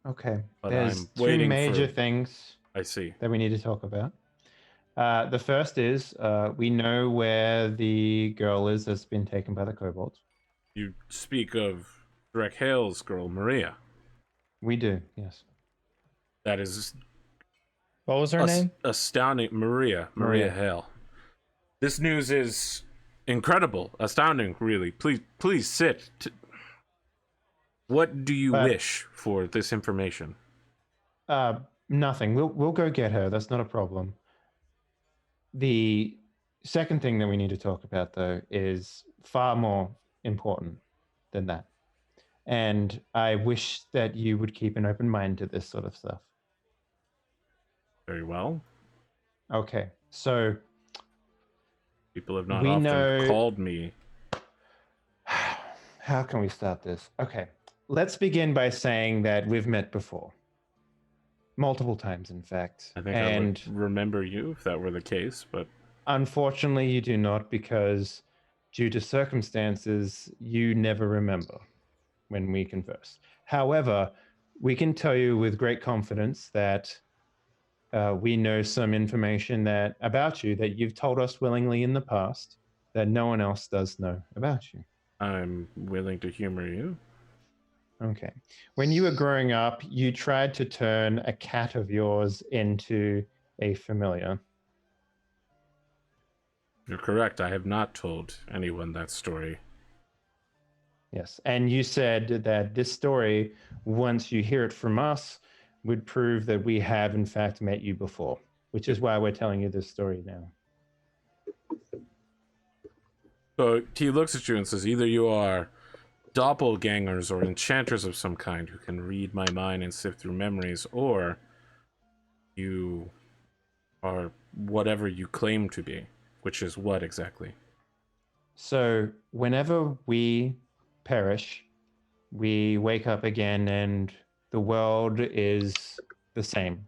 Okay. But There's I'm two waiting major for- things I see. that we need to talk about. The first is we know where the girl is that's been taken by the kobolds. You speak of Drek Hale's girl, Maria. We do, yes. That is What was her name? astounding. Maria Maria. Hale. This news is incredible, astounding, really. Please sit. What do you But- wish for this information? Nothing. We'll go get her. That's not a problem. The second thing that we need to talk about, though, is far more important than that. And I wish that you would keep an open mind to this sort of stuff. Very well. Okay, so People have not We often know- called me. how can we start this? Okay, let's begin by saying that we've met before. Multiple times, in fact. I think I would remember you if that were the case, but Unfortunately, you do not, because due to circumstances, you never remember when we converse. However, we can tell you with great confidence that we know some information about you that you've told us willingly in the past that no one else does know about you. I'm willing to humor you. Okay. When you were growing up, you tried to turn a cat of yours into a familiar. You're correct. I have not told anyone that story. Yes. And you said that this story, once you hear it from us, would prove that we have, in fact, met you before, which is why we're telling you this story now. So he looks at you and says, either you are doppelgangers or enchanters of some kind who can read my mind and sift through memories, or you are whatever you claim to be, which is what exactly? So whenever we perish, we wake up again and the world is the same.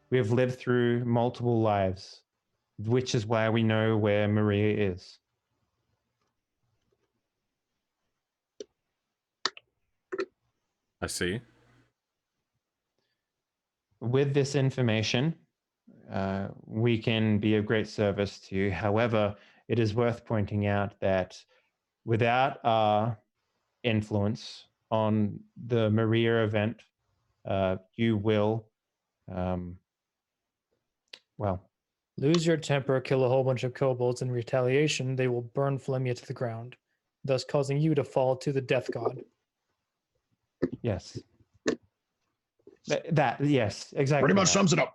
We have lived through multiple lives, which is why we know where Maria is. I see. With this information, we can be of great service to you. However, it is worth pointing out that without our influence on the Maria event, you will, Lose your temper, kill a whole bunch of kobolds. In retaliation, they will burn Flemia to the ground, thus causing you to fall to the death god. yes. Yes, exactly. Pretty much that. sums it up.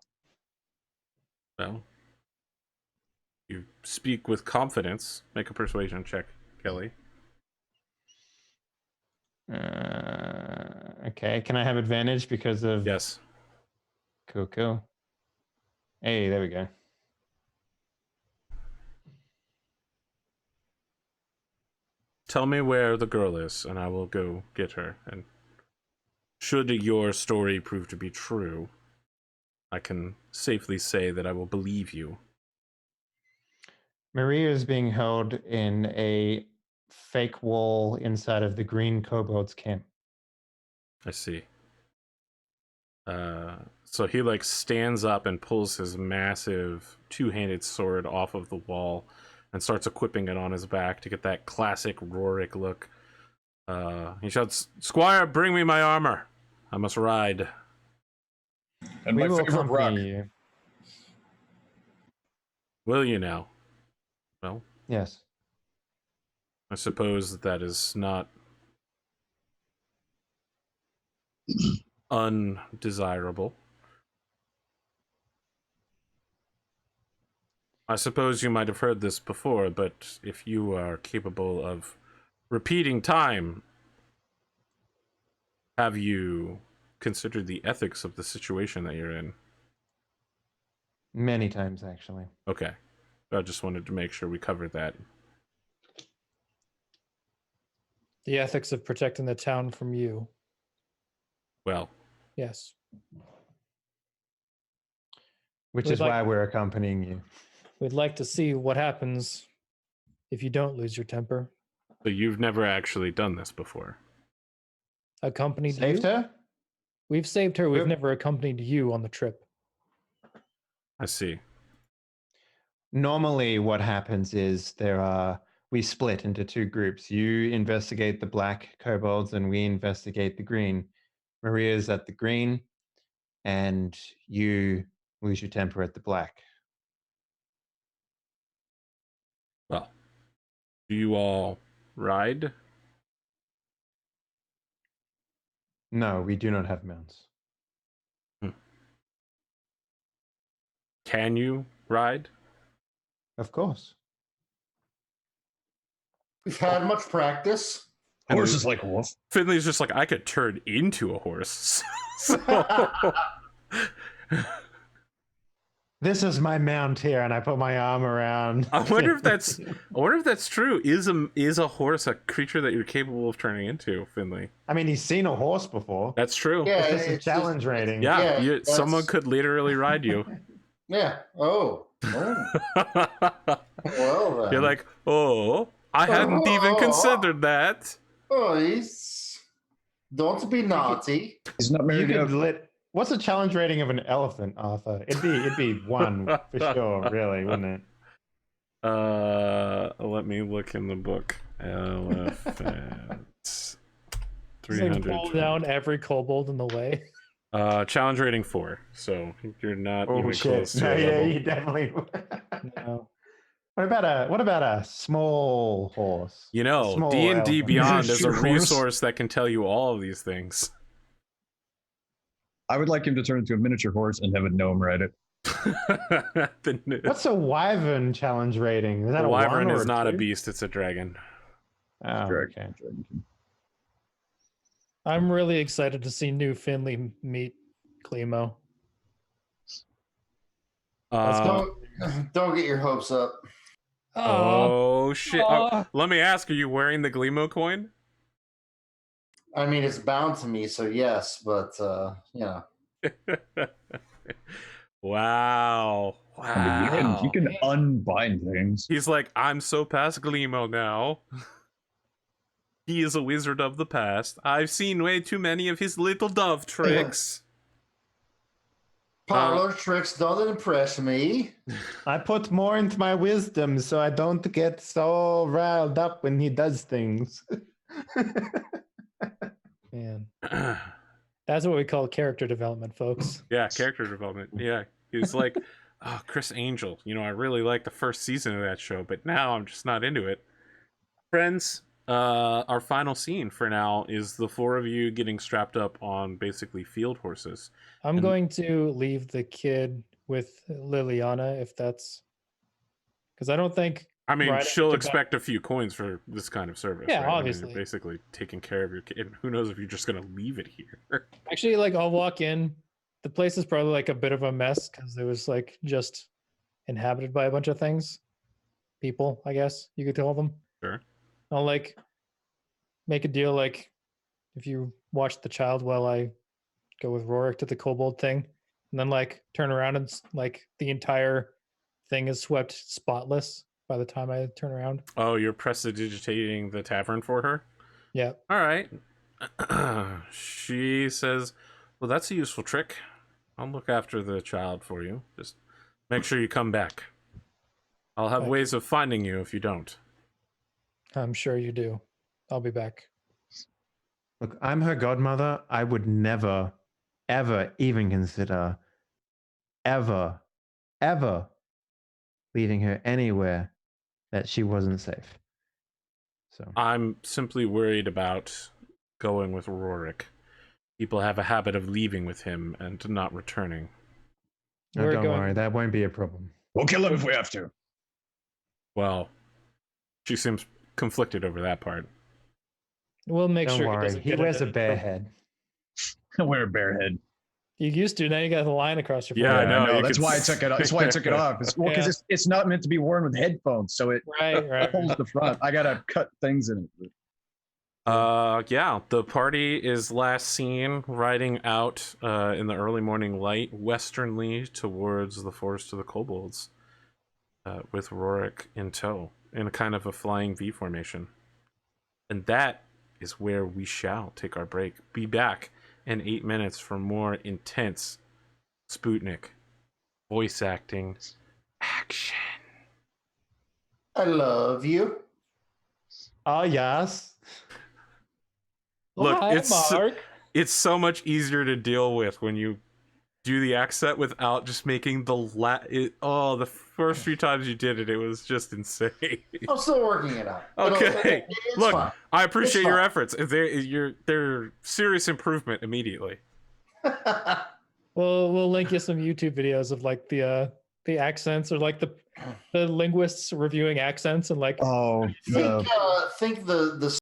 Well, you speak with confidence. Make a persuasion check, Kelly. Okay, can I have advantage because of... Yes. Cool. Hey, there we go. Tell me where the girl is, and I will go get her. And should your story prove to be true, I can safely say that I will believe you. Maria is being held in a fake wall inside of the Green Kobolds camp. I see. So he like stands up and pulls his massive two-handed sword off of the wall and starts equipping it on his back to get that classic Rorik look. He shouts, "Squire, bring me my armor. I must ride." And We my will favorite rock. accompany you. Will you now? Well, Yes. I suppose that is not undesirable. I suppose you might have heard this before, but if you are capable of repeating time, have you considered the ethics of the situation that you're in? Many times, actually. Okay. I just wanted to make sure we covered that. The ethics of protecting the town from you. Well, Yes. Which We'd is like- why we're accompanying you. We'd like to see what happens if you don't lose your temper. but you've never actually done this before. Accompanied Saved you? her? We've saved her. We've Yep. never accompanied you on the trip. I see. Normally, what happens is we split into two groups. You investigate the black kobolds, and we investigate the green. Maria's at the green, and you lose your temper at the black. Well, do you all ride? No, we do not have mounts. Can you ride? Of course. We've had much practice. Horse is like a wolf. Finley's just like, I could turn into a horse. So, This is my mount here, and I put my arm around. I wonder if that's true. Is a horse a creature that you're capable of turning into, Finley? I mean, he's seen a horse before. That's true. Yeah, It's just a it's challenge rating. Yeah, Yeah, someone that's- could literally ride you. Yeah. Oh. Oh. Well then. You're like, oh, I hadn't even considered that. Oh, he's. Don't be naughty. He's not You married could yet. what's the challenge rating of an elephant, Arthur? It'd be 1 for sure, really, wouldn't it? Let me look in the book. Elephant. Just like 300. pull down every kobold in the way. Challenge rating 4. So you're not Oh even shit! close to No, a yeah, level. you definitely. No. What about a small horse? You know, Small D&D elephant. Beyond is a Sure, horse. resource that can tell you all of these things. I would like him to turn into a miniature horse and have a gnome ride it. What's a wyvern challenge rating? Is that A a wyvern 1 or is not a 2? beast, it's a dragon. Oh, Dragon- okay. dragon. I'm really excited to see new Finley meet Clemo. Uh, Don't get your hopes up. oh shit. Aw. Let me ask, are you wearing the Glimo coin? I mean, it's bound to me, so yes, but yeah. Wow. I mean, Wow. you can unbind things. He's like, I'm so past Glimo now. He is a wizard of the past. I've seen way too many of his little dove tricks. Parlor tricks don't impress me. I put more into my wisdom so I don't get so riled up when he does things. Man, that's what we call character development, folks. Yeah, character development. Yeah. He's like, oh, Chris Angel. You know, I really liked the first season of that show, but now I'm just not into it. Friends, our final scene for now is the 4 of you getting strapped up on basically field horses. I'm And- going to leave the kid with Liliana if that's because I don't think. I mean, Riding she'll to expect a few coins for this kind of service. Yeah, right? I mean, obviously. you're basically taking care of your kid. And who knows if you're just going to leave it here. Actually, like I'll walk in. The place is probably like a bit of a mess because it was like just inhabited by a bunch of things, people. I guess you could call them. Sure. I'll like make a deal like if you watch the child while I go with Rorik to the kobold thing, and then like turn around and like the entire thing is swept spotless by the time I turn around. Oh, you're prestidigitating the tavern for her? Yeah. All right. She says, well, that's a useful trick. I'll look after the child for you. Just make sure you come back. I'll have Thank ways of finding you if you don't. I'm sure you do. I'll be back. Look, I'm her godmother. I would never, ever even consider ever leaving her anywhere that she wasn't safe. So I'm simply worried about going with Rorik. People have a habit of leaving with him and not returning. no, We're don't going- worry, that won't be a problem. We'll kill him if we have to. Well, she seems conflicted over that part. We'll make Don't sure worry, doesn't he get wears a into bear trouble. head. Wear a bear head. You used to. Now you got the line across your Yeah, I forehead. know, you That's could why I s- took it off. That's why I took it off. It's, well, because Yeah. it's not meant to be worn with headphones, so it Right. holds the front. I gotta cut things in it. Yeah, the party is last seen riding out in the early morning light westernly towards the forest of the kobolds, with Rorik in tow in a kind of a flying V formation. And that is where we shall take our break. Be back in 8 minutes for more intense Spootnik voice acting action. I love you. Oh, yes. Look, Hi, it's Mark. it's so much easier to deal with when you do the accent without just making the first few times you did it, it was just insane. I'm still working it out. Okay. It's Look, fine. I appreciate It's your fine. efforts. They're serious improvement immediately. We'll link you some YouTube videos of like the the accents, or like the linguists reviewing accents, and like Oh, the, Think the